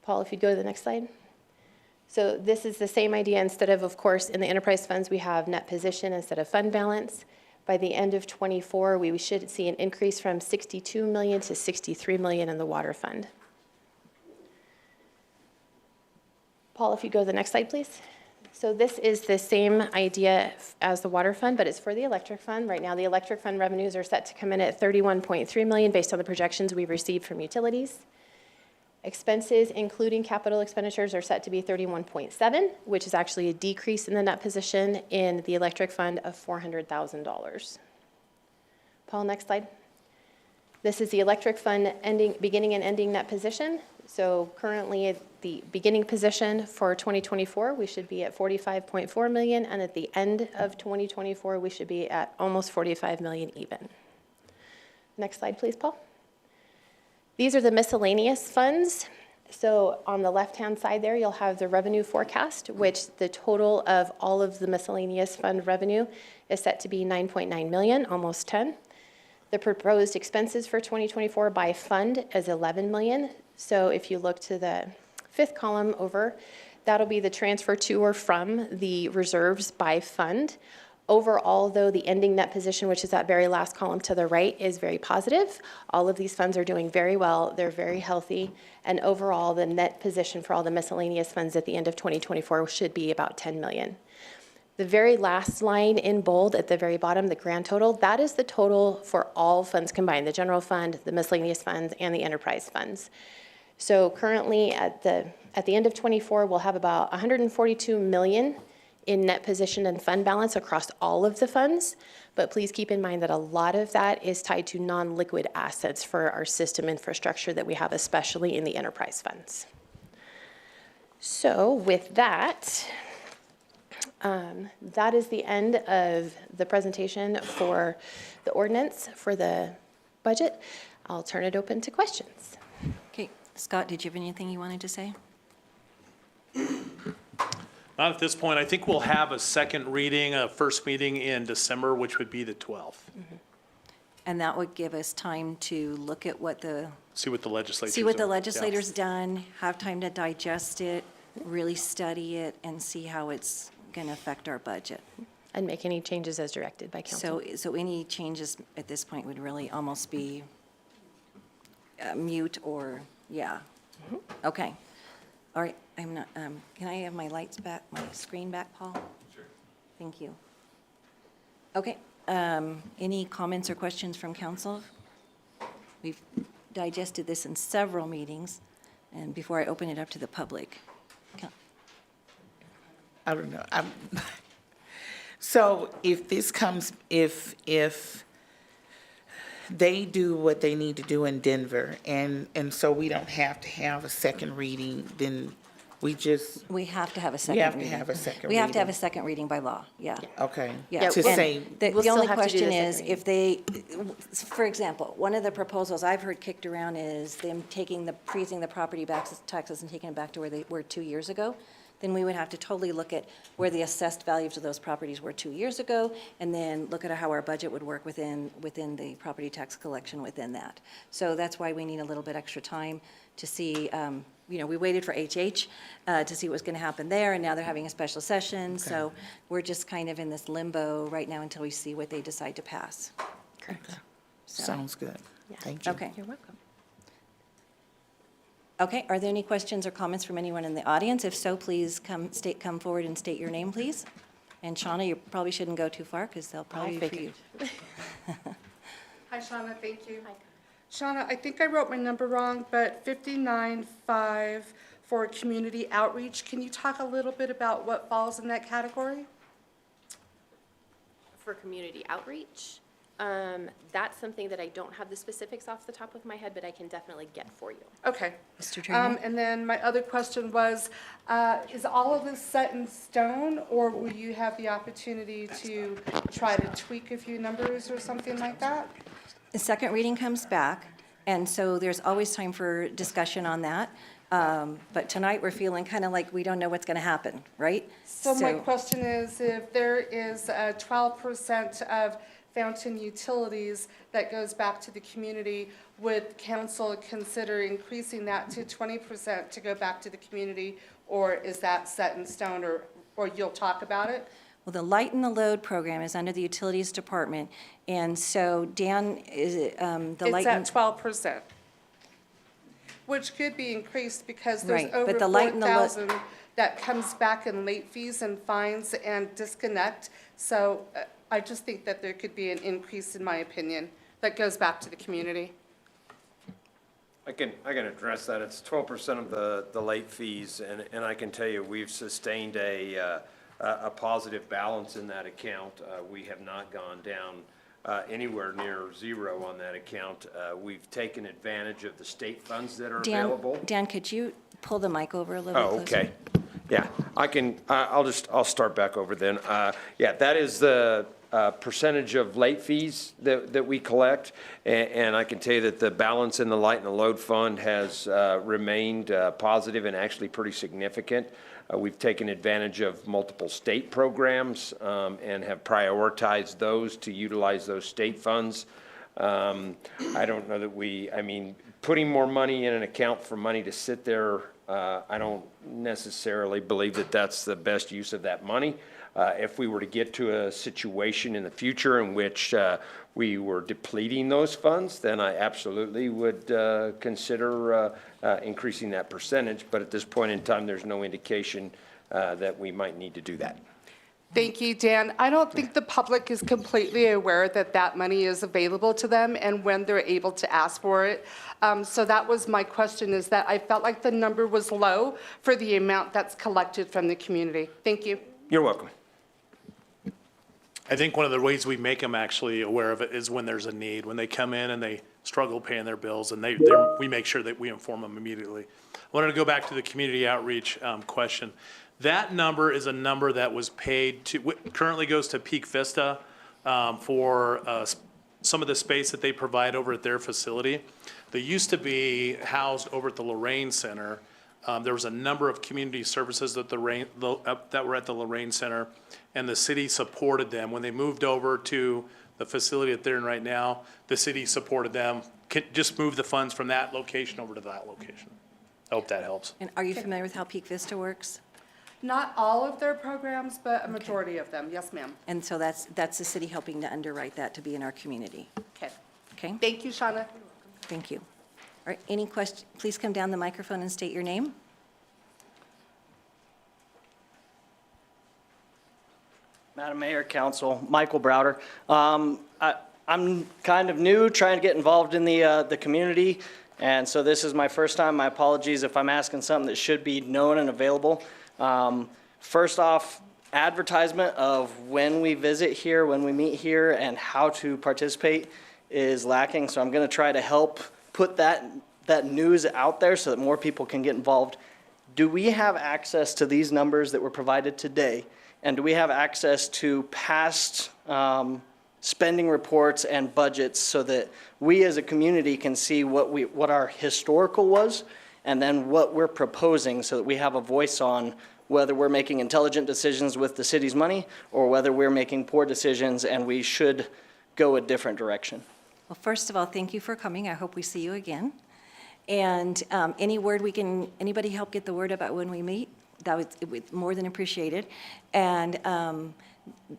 Paul, if you'd go to the next slide. So this is the same idea. Instead of course, in the enterprise funds, we have net position instead of fund balance. By the end of 24, we should see an increase from 62 million to 63 million in the water fund. Paul, if you go to the next slide, please. So this is the same idea as the water fund, but it's for the electric fund. Right now, the electric fund revenues are set to come in at 31.3 million based on the projections we received from utilities. Expenses, including capital expenditures, are set to be 31.7, which is actually a decrease in the net position in the electric fund of $400,000. Paul, next slide. This is the electric fund beginning and ending net position. So currently at the beginning position for 2024, we should be at 45.4 million, and at the end of 2024, we should be at almost 45 million even. Next slide, please, Paul. These are the miscellaneous funds. So on the left-hand side there, you'll have the revenue forecast, which the total of all of the miscellaneous fund revenue is set to be 9.9 million, almost 10. The proposed expenses for 2024 by fund is 11 million. So if you look to the fifth column over, that'll be the transfer to or from the reserves by fund. Overall, though, the ending net position, which is that very last column to the right, is very positive. All of these funds are doing very well. They're very healthy. And overall, the net position for all the miscellaneous funds at the end of 2024 should be about 10 million. The very last line in bold at the very bottom, the grand total, that is the total for all funds combined, the general fund, the miscellaneous funds, and the enterprise funds. So currently, at the end of 24, we'll have about 142 million in net position and fund balance across all of the funds, but please keep in mind that a lot of that is tied to non-liquid assets for our system infrastructure that we have, especially in the enterprise funds. So with that, that is the end of the presentation for the ordinance for the budget. I'll turn it open to questions. Okay, Scott, did you have anything you wanted to say? Not at this point. I think we'll have a second reading, a first meeting in December, which would be the 12th. And that would give us time to look at what the See what the legislature's see what the doing. Yeah. legislator's done, have time to digest it, really study it, and see how it's going to affect our budget. And make any changes as directed by council. So any changes at this point would really almost be mute or, yeah. Okay. All right, I'm not, can I have my lights back, my screen back, Paul? Sure. Thank you. Okay, any comments or questions from council? We've digested this in several meetings, and before I open it up to the public. I don't know. So if this comes, if they do what they need to do in Denver, and so we don't have to have a second reading, then we just. We have to have a second We reading. have to have a second We have to have a reading. second reading by law, yeah. Okay. Yeah, To and say. the only question is, if they, for example, one of the proposals I've heard kicked around is them freezing the property taxes and taking it back to where they were 2 years ago. Then we would have to totally look at where the assessed values of those properties were 2 years ago, and then look at how our budget would work within the property tax collection within that. So that's why we need a little bit extra time to see we waited for HH to see what was going to happen there, and now they're having a special session. So we're just kind of in this limbo right now until we see what they decide to pass. Correct. So- Sounds good. Thank you. Okay. You're welcome. Okay, are there any questions or comments from anyone in the audience? If so, please come forward and state your name, please. And Shauna, you probably shouldn't go too far because they'll probably be for you. Hi, Shauna, thank you. Shauna, I think I wrote my number wrong, but 59.5 for community outreach. Can you talk a little bit about what falls in that category? For community outreach, that's something that I don't have the specifics off the top of my head, but I can definitely get for you. Okay. Mr. Trainer? And then my other question was, is all of this set in stone, or will you have the opportunity to try to tweak a few numbers or something like that? The second reading comes back, and so there's always time for discussion on that. But tonight, we're feeling kind of like we don't know what's going to happen, right? So my question is, if there is 12% of Fountain Utilities that goes back to the community, would council consider increasing that to 20% to go back to the community, or is that set in stone, or you'll talk about it? Well, the Lighten the Load program is under the Utilities Department, and so Dan, is it, the It's Lighten? at 12%, which could be increased because there's Right, over but the Lighten the Load- 4,000 that comes back in late fees and fines and disconnect. So I just think that there could be an increase, in my opinion, that goes back to the community. I can address that. It's 12% of the late fees, and I can tell you, we've sustained a positive balance in that account. We have not gone down anywhere near zero on that account. We've taken advantage of the state funds that are available. Dan, could you pull the mic over a little closer? Okay. Yeah, I'll start back over then. Yeah, that is the percentage of late fees that we collect. And I can tell you that the balance in the Lighten the Load Fund has remained positive and actually pretty significant. We've taken advantage of multiple state programs and have prioritized those to utilize those state funds. I don't know that putting more money in an account for money to sit there, I don't necessarily believe that that's the best use of that money. If we were to get to a situation in the future in which we were depleting those funds, then I absolutely would consider increasing that percentage. But at this point in time, there's no indication that we might need to do that. Thank you, Dan. I don't think the public is completely aware that that money is available to them and when they're able to ask for it. So that was my question, is that I felt like the number was low for the amount that's collected from the community. Thank you. You're welcome. I think one of the ways we make them actually aware of it is when there's a need, when they come in and they struggle paying their bills, and we make sure that we inform them immediately. I wanted to go back to the community outreach question. That number is a number that was paid to, currently goes to Peak Vista for some of the space that they provide over at their facility. They used to be housed over at the Lorraine Center. There was a number of community services that that were at the Lorraine Center, and the city supported them. When they moved over to the facility that they're in right now, the city supported them. Just move the funds from that location over to that location. I hope that helps. And are you familiar with how Peak Vista works? Not all of their programs, but a majority of them. Yes, ma'am. And so that's the city helping to underwrite that to be in our community. Okay. Okay? Thank you, Shauna. Thank you. All right, any questions? Please come down the microphone and state your name. Madam Mayor, Council, Michael Browder. I'm kind of new, trying to get involved in the community, and so this is my first time. My apologies if I'm asking something that should be known and available. First off, advertisement of when we visit here, when we meet here, and how to participate is lacking, so I'm going to try to help put that news out there so that more people can get involved. Do we have access to these numbers that were provided today? And do we have access to past spending reports and budgets so that we as a community can see what our historical was and then what we're proposing, so that we have a voice on whether we're making intelligent decisions with the city's money or whether we're making poor decisions and we should go a different direction? Well, first of all, thank you for coming. I hope we see you again. And any word we can, anybody help get the word about when we meet? That would more than appreciated. And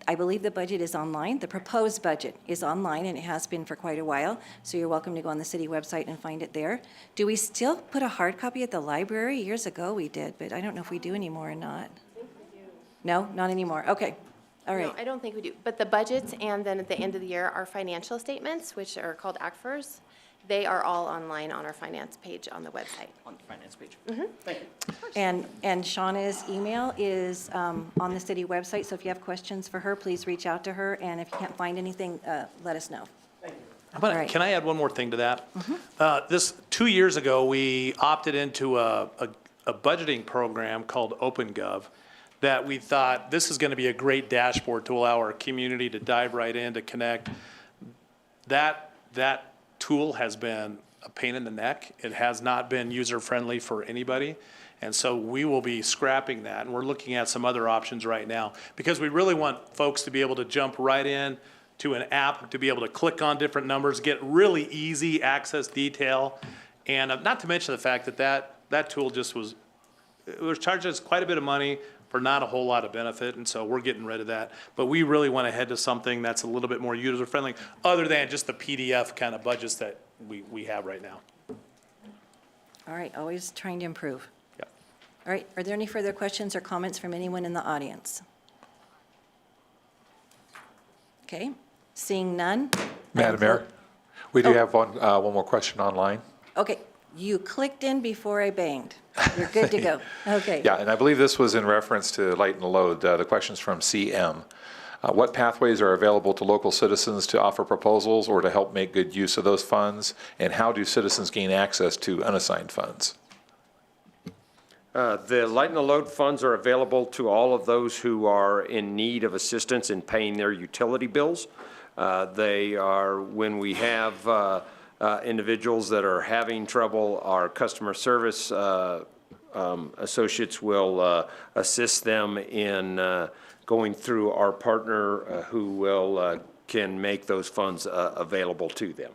I believe the budget is online. The proposed budget is online, and it has been for quite a while. So you're welcome to go on the city website and find it there. Do we still put a hard copy at the library? Years ago we did, but I don't know if we do anymore or not. No, not anymore. Okay. All right. No, I don't think we do. But the budgets and then at the end of the year, our financial statements, which are called ACFRs, they are all online on our finance page on the website. On the finance page. Thank you. And Shauna's email is on the city website, so if you have questions for her, please reach out to her, and if you can't find anything, let us know. All right. Can I add one more thing to that? 2 years ago, we opted into a budgeting program called OpenGov that we thought this is going to be a great dashboard to allow our community to dive right in, to connect. That tool has been a pain in the neck. It has not been user-friendly for anybody. And so we will be scrapping that, and we're looking at some other options right now, because we really want folks to be able to jump right in to an app, to be able to click on different numbers, get really easy access detail. And not to mention the fact that tool just was charging us quite a bit of money for not a whole lot of benefit, and so we're getting rid of that. But we really want to head to something that's a little bit more user-friendly, other than just the PDF kind of budgets that we have right now. All right, always trying to improve. Yep. All right, are there any further questions or comments from anyone in the audience? Okay, seeing none. Madam Mayor, we do have one more question online. Okay, you clicked in before I banged. You're good to go. Okay. Yeah, and I believe this was in reference to lighten the load. The question's from CM. What pathways are available to local citizens to offer proposals or to help make good use of those funds? And how do citizens gain access to unassigned funds? The lighten the load funds are available to all of those who are in need of assistance in paying their utility bills. They are, when we have individuals that are having trouble, our customer service associates will assist them in going through our partner who will can make those funds available to them.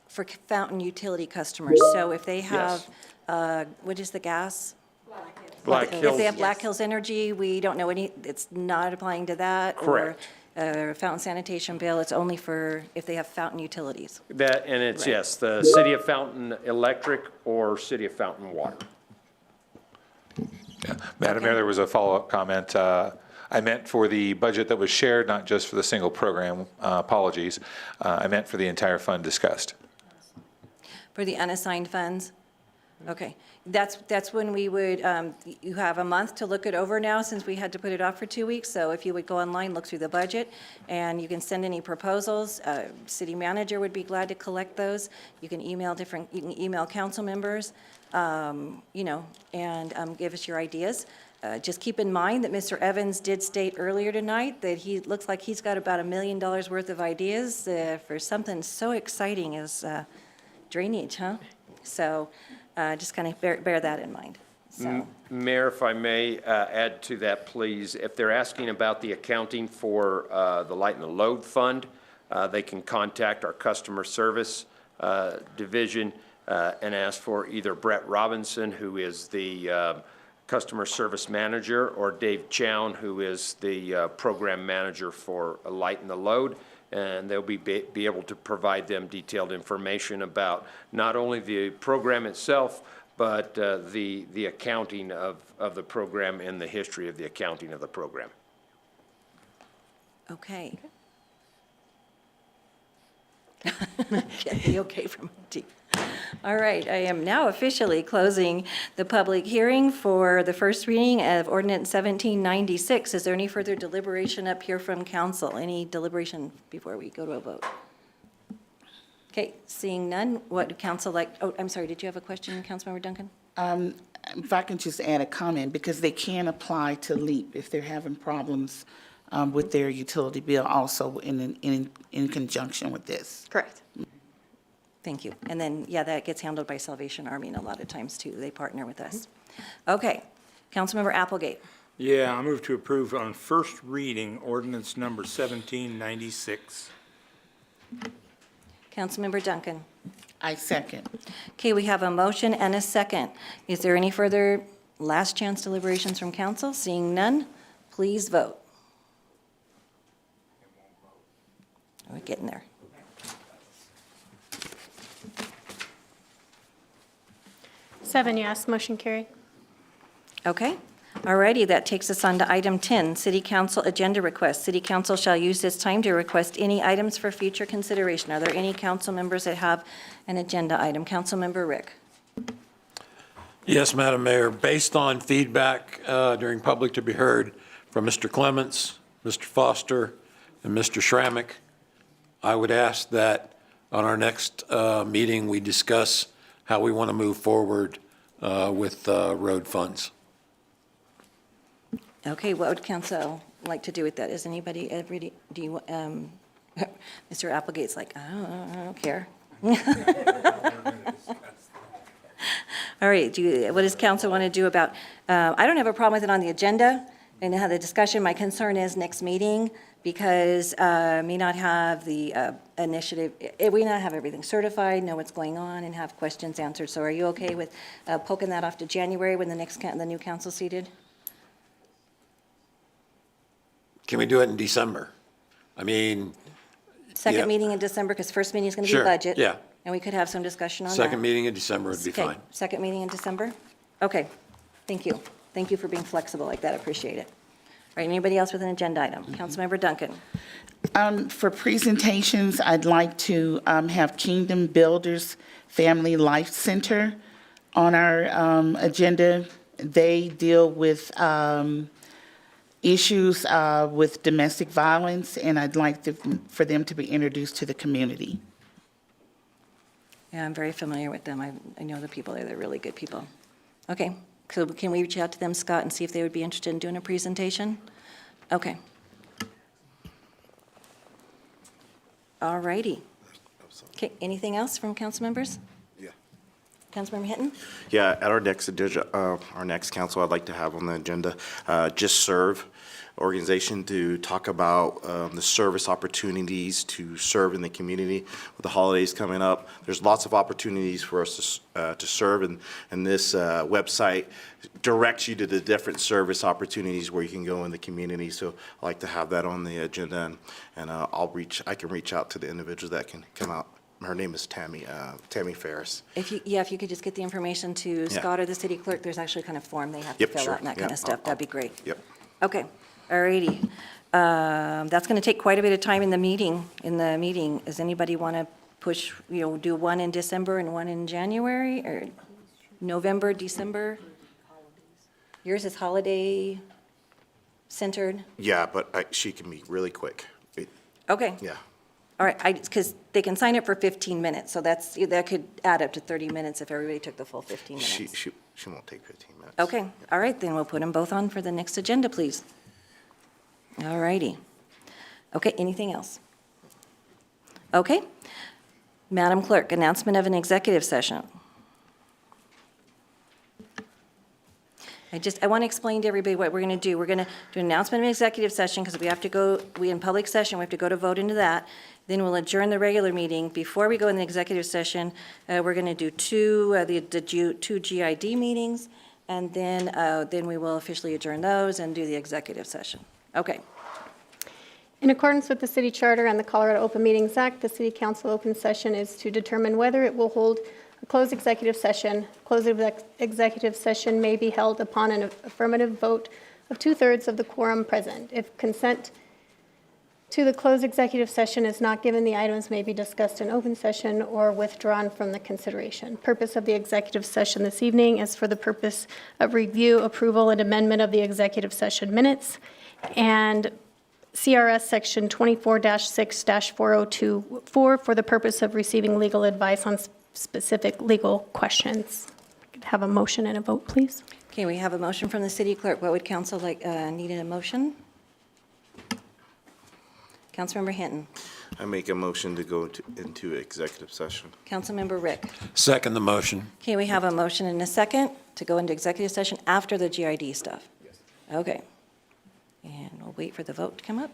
For Fountain utility customers, so if they have, what is the gas? Black Hills. If they have Black Hills Energy, we don't know it's not applying to that? Correct. Or Fountain sanitation bill, it's only for if they have Fountain utilities? That, and it's, Right. yes, the City of Fountain Electric or City of Fountain Water. Yeah. Madam Mayor, there was a follow-up comment. I meant for the budget that was shared, not just for the single program. Apologies. I meant for the entire fund discussed. For the unassigned funds? Okay, that's when we would, you have a month to look it over now, since we had to put it off for 2 weeks. So if you would go online, look through the budget, and you can send any proposals. City manager would be glad to collect those. You can email council members, you know, and give us your ideas. Just keep in mind that Mr. Evans did state earlier tonight that he looks like he's got about $1 million worth of ideas for something so exciting as drainage, huh? So just kind of bear that in mind. So. Mayor, if I may add to that, please, if they're asking about the accounting for the light and the load fund, they can contact our customer service division and ask for either Brett Robinson, who is the customer service manager, or Dave Chown, who is the program manager for light and the load. And they'll be able to provide them detailed information about not only the program itself, but the accounting of the program and the history of the accounting of the program. Okay. Get the okay from Monty. All right, I am now officially closing the public hearing for the first reading of ordinance 1796. Is there any further deliberation up here from council? Any deliberation before we go to a vote? Okay, seeing none, what do council like? Oh, I'm sorry, did you have a question, Councilmember Duncan? If I can just add a comment, because they can apply to LEAP if they're having problems with their utility bill also in conjunction with this. Correct. Thank you. And then, yeah, that gets handled by Salvation Army and a lot of times too. They partner with us. Okay, Councilmember Applegate. Yeah, I move to approve on first reading ordinance number 1796. Councilmember Duncan. I second. Okay, we have a motion and a second. Is there any further last chance deliberations from council? Seeing none, please vote. We're getting there. Seven yes, motion carried. Okay, all righty, that takes us on to item 10, City Council Agenda Request. City Council shall use this time to request any items for future consideration. Are there any council members that have an agenda item? Councilmember Rick. Yes, Madam Mayor, based on feedback during public to be heard from Mr. Clements, Mr. Foster, and Mr. Schrammick, I would ask that on our next meeting, we discuss how we want to move forward with road funds. Okay, what would council like to do with that? Is anybody, do you, Mr. Applegate's like, I don't care. All right, what does council want to do about, I don't have a problem with it on the agenda and have the discussion. My concern is next meeting, because may not have the initiative, we not have everything certified, know what's going on, and have questions answered. So are you okay with poking that off to January when the new council seated? Can we do it in December? I mean, Second yeah. meeting in December, because first meeting is going to be Sure, budget. yeah. And we could have some discussion on that. Second meeting in December would be Okay, fine. second meeting in December? Okay, thank you. Thank you for being flexible like that, I appreciate it. All right, anybody else with an agenda item? Councilmember Duncan. For presentations, I'd like to have Kingdom Builders Family Life Center on our agenda. They deal with issues with domestic violence, and I'd like for them to be introduced to the community. Yeah, I'm very familiar with them. I know the people there, they're really good people. Okay, so can we reach out to them, Scott, and see if they would be interested in doing a presentation? Okay. All righty. Okay, anything else from council members? Yeah. Councilmember Hinton? Yeah, at our next agenda, our next council, I'd like to have on the agenda, Just Serve organization to talk about the service opportunities to serve in the community with the holidays coming up. There's lots of opportunities for us to serve, and this website directs you to the different service opportunities where you can go in the community. So I'd like to have that on the agenda, and I can reach out to the individuals that can come out. Her name is Tammy Ferris. If you could just get the information to Scott or the city clerk, there's actually kind of form they have to Yep, fill sure. out and that kind Yeah, of stuff. That'd be great. Yep. Okay, all righty. That's going to take quite a bit of time in the meeting. Does anybody want to push, do one in December and one in January, or November, December? Yours is holiday centered? Yeah, but she can be really quick. Okay. Yeah. All right, because they can sign up for 15 minutes, so that could add up to 30 minutes if everybody took the full 15 minutes. She won't take 15 minutes. Okay, all right, then we'll put them both on for the next agenda, please. All righty. Okay, anything else? Okay. Madam Clerk, announcement of an executive session. I want to explain to everybody what we're going to do. We're going to do an announcement of an executive session because we in public session, we have to go to vote into that. Then we'll adjourn the regular meeting. Before we go in the executive session, we're going to do two GID meetings, and then we will officially adjourn those and do the executive session. Okay. In accordance with the city charter and the Colorado Open Meetings Act, the city council open session is to determine whether it will hold a closed executive session. Closed executive session may be held upon an affirmative vote of 2/3 of the quorum present. If consent to the closed executive session is not given, the items may be discussed in open session or withdrawn from the consideration. Purpose of the executive session this evening is for the purpose of review, approval, and amendment of the executive session minutes, and CRS Section 24-6-4024 for the purpose of receiving legal advice on specific legal questions. Could have a motion and a vote, please. Okay, we have a motion from the city clerk. What would council like, needed a motion? Councilmember Hinton. I make a motion to go into executive session. Councilmember Rick. Second the motion. Okay, we have a motion and a second to go into executive session after the GID stuff. Yes. Okay. And we'll wait for the vote to come up.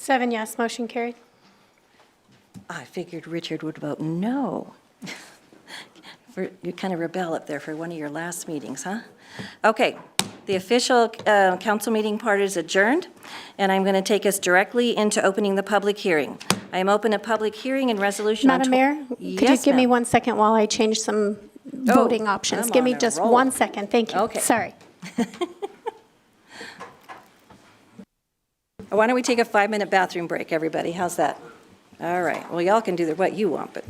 7 yes, motion carried. I figured Richard would vote no. You kind of rebel up there for one of your last meetings, huh? Okay, the official council meeting part is adjourned, and I'm going to take us directly into opening the public hearing. I am open a public hearing and resolution on... Madam Mayor, could you Yes, give me ma'am. 1 second while I change some voting options? I'm Give me on a just roll. 1 second, thank you. Okay. Sorry. Why don't we take a 5-minute bathroom break, everybody? How's that? All right, well, y'all can do what you want, but...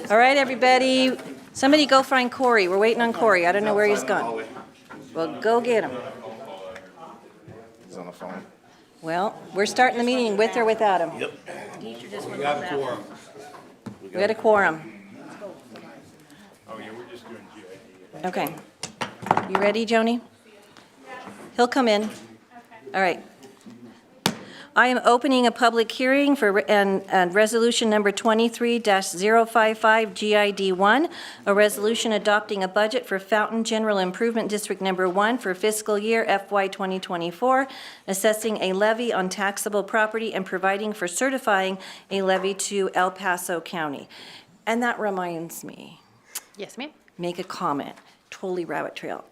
All right, everybody, somebody go find Corey. We're waiting on Corey. I don't know where he's gone. Well, go get him. He's on the phone. Well, we're starting the meeting with or without him. Yep. We got a quorum. We got a quorum. Oh, yeah, we're just doing GID. Okay. You ready, Joni? He'll come in. All right. I am opening a public hearing for resolution number 23-055 GID1, a resolution adopting a budget for Fountain General Improvement District Number 1 for fiscal year FY 2024, assessing a levy on taxable property and providing for certifying a levy to El Paso County. And that reminds me. Yes, ma'am. Make a comment. Totally rabbit trail.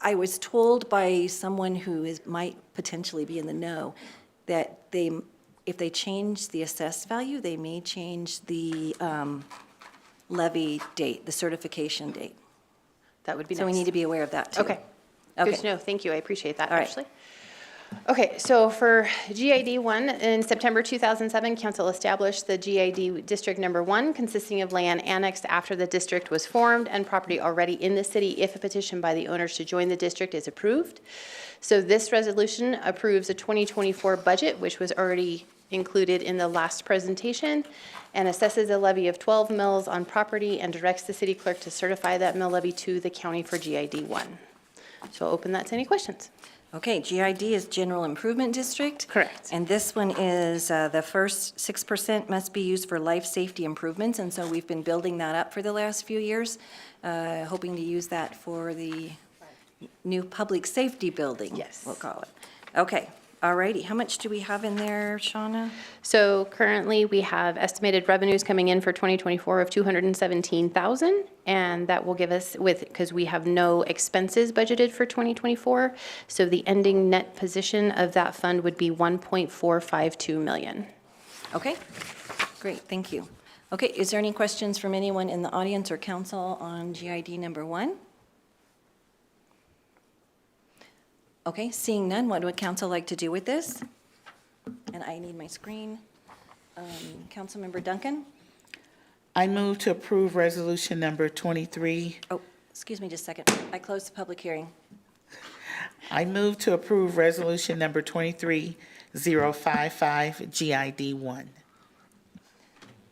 I was told by someone who might potentially be in the know that if they change the assessed value, they may change the levy date, the certification date. That would be nice. So we need to be aware of that, too. Okay. Okay. Good to know. Thank you. I appreciate that, All right. Ashley. Okay, so for GID 1, in September 2007, council established the GID District Number 1, consisting of land annexed after the district was formed and property already in the city if a petition by the owners to join the district is approved. So this resolution approves a 2024 budget, which was already included in the last presentation, and assesses a levy of 12 mills on property and directs the city clerk to certify that mill levy to the county for GID 1. So I'll open that to any questions. Okay, GID is General Improvement District. Correct. And this one is the first 6% must be used for life safety improvements, and so we've been building that up for the last few years, hoping to use that for the new public safety building. Yes. We'll call it. Okay, all righty. How much do we have in there, Shauna? So currently, we have estimated revenues coming in for 2024 of $217,000, and that will give us, because we have no expenses budgeted for 2024, so the ending net position of that fund would be $1.452 million. Okay, great, thank you. Okay, is there any questions from anyone in the audience or council on GID number 1? Okay, seeing none, what would council like to do with this? And I need my screen. Councilmember Duncan? I move to approve resolution number 23. Oh, excuse me just a second. I closed the public hearing. I move to approve resolution number 23-055 GID 1.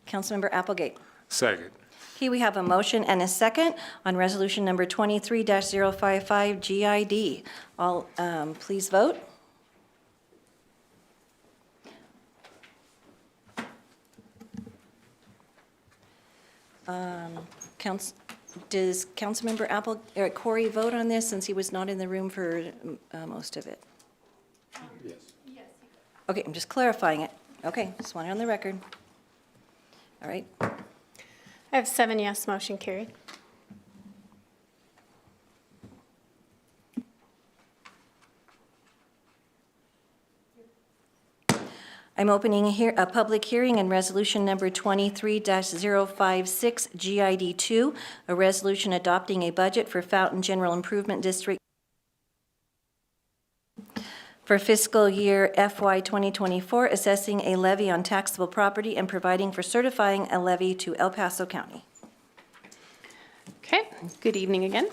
Councilmember Applegate? Second. Okay, we have a motion and a second on resolution number 23-055 GID. All, please vote. Does Councilmember Corey vote on this since he was not in the room for most of it? Yes. Okay, I'm just clarifying it. Okay, just want it on the record. All right. I have 7 yes, motion carried. I'm opening a public hearing in resolution number 23-056 GID2, a resolution adopting a budget for Fountain General Improvement District for fiscal year FY 2024, assessing a levy on taxable property and providing for certifying a levy to El Paso County. Okay, good evening again.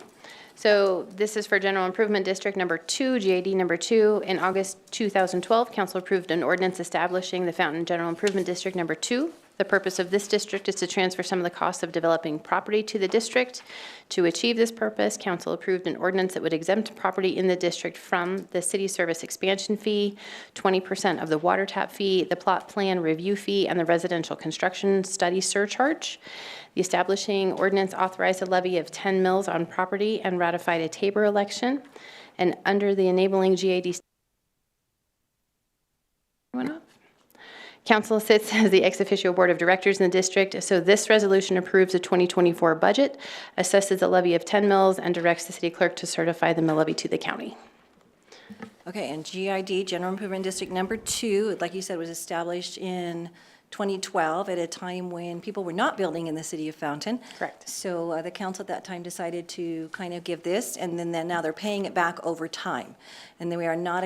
So this is for General Improvement District Number 2, GID Number 2. In August 2012, council approved an ordinance establishing the Fountain General Improvement District Number 2. The purpose of this district is to transfer some of the costs of developing property to the district. To achieve this purpose, council approved an ordinance that would exempt property in the district from the city service expansion fee, 20% of the water tap fee, the plot plan review fee, and the residential construction study surcharge. The establishing ordinance authorized a levy of 10 mills on property and ratified a Tabor election. And under the enabling GID, council sits as the ex officio board of directors in the district. So this resolution approves the 2024 budget, assesses a levy of 10 mills, and directs the city clerk to certify the mill levy to the county. Okay, and GID, General Improvement District Number 2, like you said, was established in 2012 at a time when people were not building in the city of Fountain. Correct. So the council at that time decided to kind of give this, and then now they're paying it back over time. And then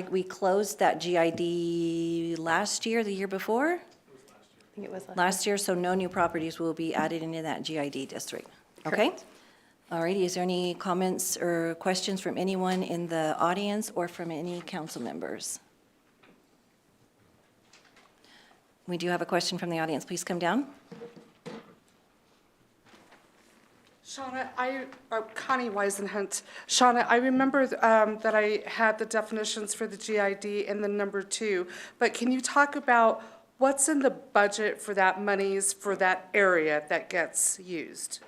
we closed that GID last year, the year before? think it was last year, so no new properties will be added into that GID district. Okay? All righty, is there any comments or questions from anyone in the audience or from any council members? We do have a question from the audience. Please come down. Shauna, Connie Weisenhunt. Shauna, I remember that I had the definitions for the GID and the number 2, but can you talk about what's in the budget for that monies for that area that gets used?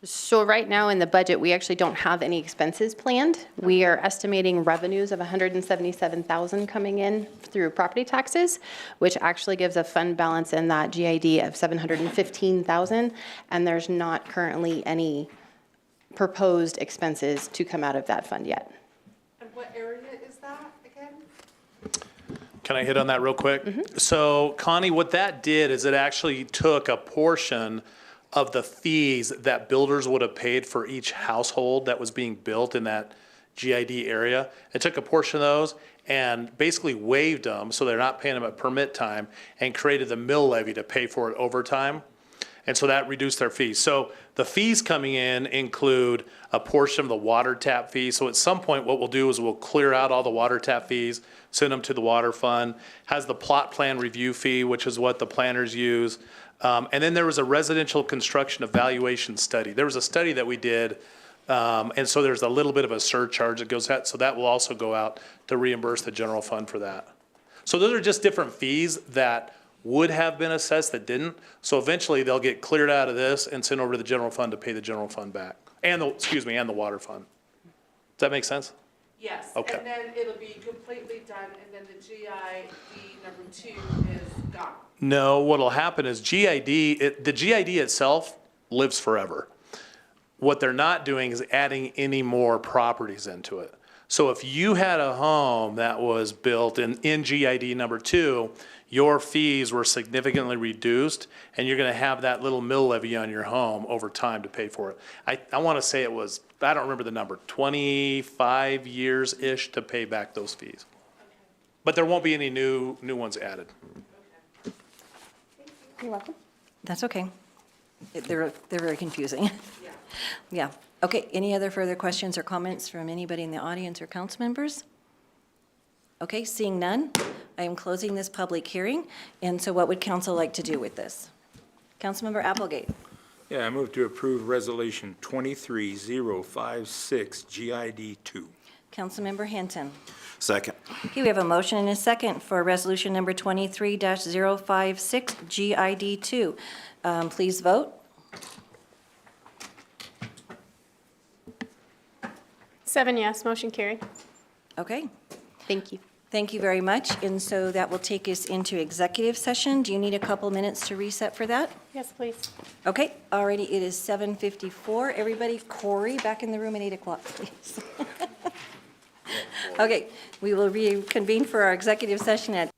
So right now in the budget, we actually don't have any expenses planned. We are estimating revenues of $177,000 coming in through property taxes, which actually gives a fund balance in that GID of $715,000, and there's not currently any proposed expenses to come out of that fund yet. And what area is that again? Can I hit on that real quick? So Connie, what that did is it actually took a portion of the fees that builders would have paid for each household that was being built in that GID area. It took a portion of those and basically waived them, so they're not paying them at permit time, and created the mill levy to pay for it over time. And so that reduced their fees. So the fees coming in include a portion of the water tap fee. So at some point, what we'll do is we'll clear out all the water tap fees, send them to the water fund. Has the plot plan review fee, which is what the planners use. And then there was a residential construction evaluation study. There was a study that we did, and so there's a little bit of a surcharge that goes out, so that will also go out to reimburse the general fund for that. So those are just different fees that would have been assessed that didn't. So eventually they'll get cleared out of this and sent over to the general fund to pay the general fund back, and and the water fund. Does that make sense? Yes. Okay. And then it'll be completely done, and then the GID number 2 is gone. No, what'll happen is the GID itself lives forever. What they're not doing is adding any more properties into it. So if you had a home that was built in GID number 2, your fees were significantly reduced, and you're gonna have that little mill levy on your home over time to pay for it. I wanna say it was, I don't remember the number, 25 years-ish to pay back those fees. But there won't be any new ones added. You're welcome. That's okay. They're very confusing. Yeah. Okay, any other further questions or comments from anybody in the audience or council members? Okay, seeing none, I am closing this public hearing. And so what would council like to do with this? Councilmember Applegate. Yeah, I move to approve Resolution 23056 GID 2. Councilmember Hinton. Second. Okay, we have a motion and a second for resolution number 23-056 GID 2. Please vote. 7 yes, motion carried. Okay. Thank you. Thank you very much. And so that will take us into executive session. Do you need a couple minutes to reset for that? Yes, please. Okay, already it is 7:54. Everybody, Corey, back in the room at 8 o'clock, please. Okay, we will reconvene for our executive session at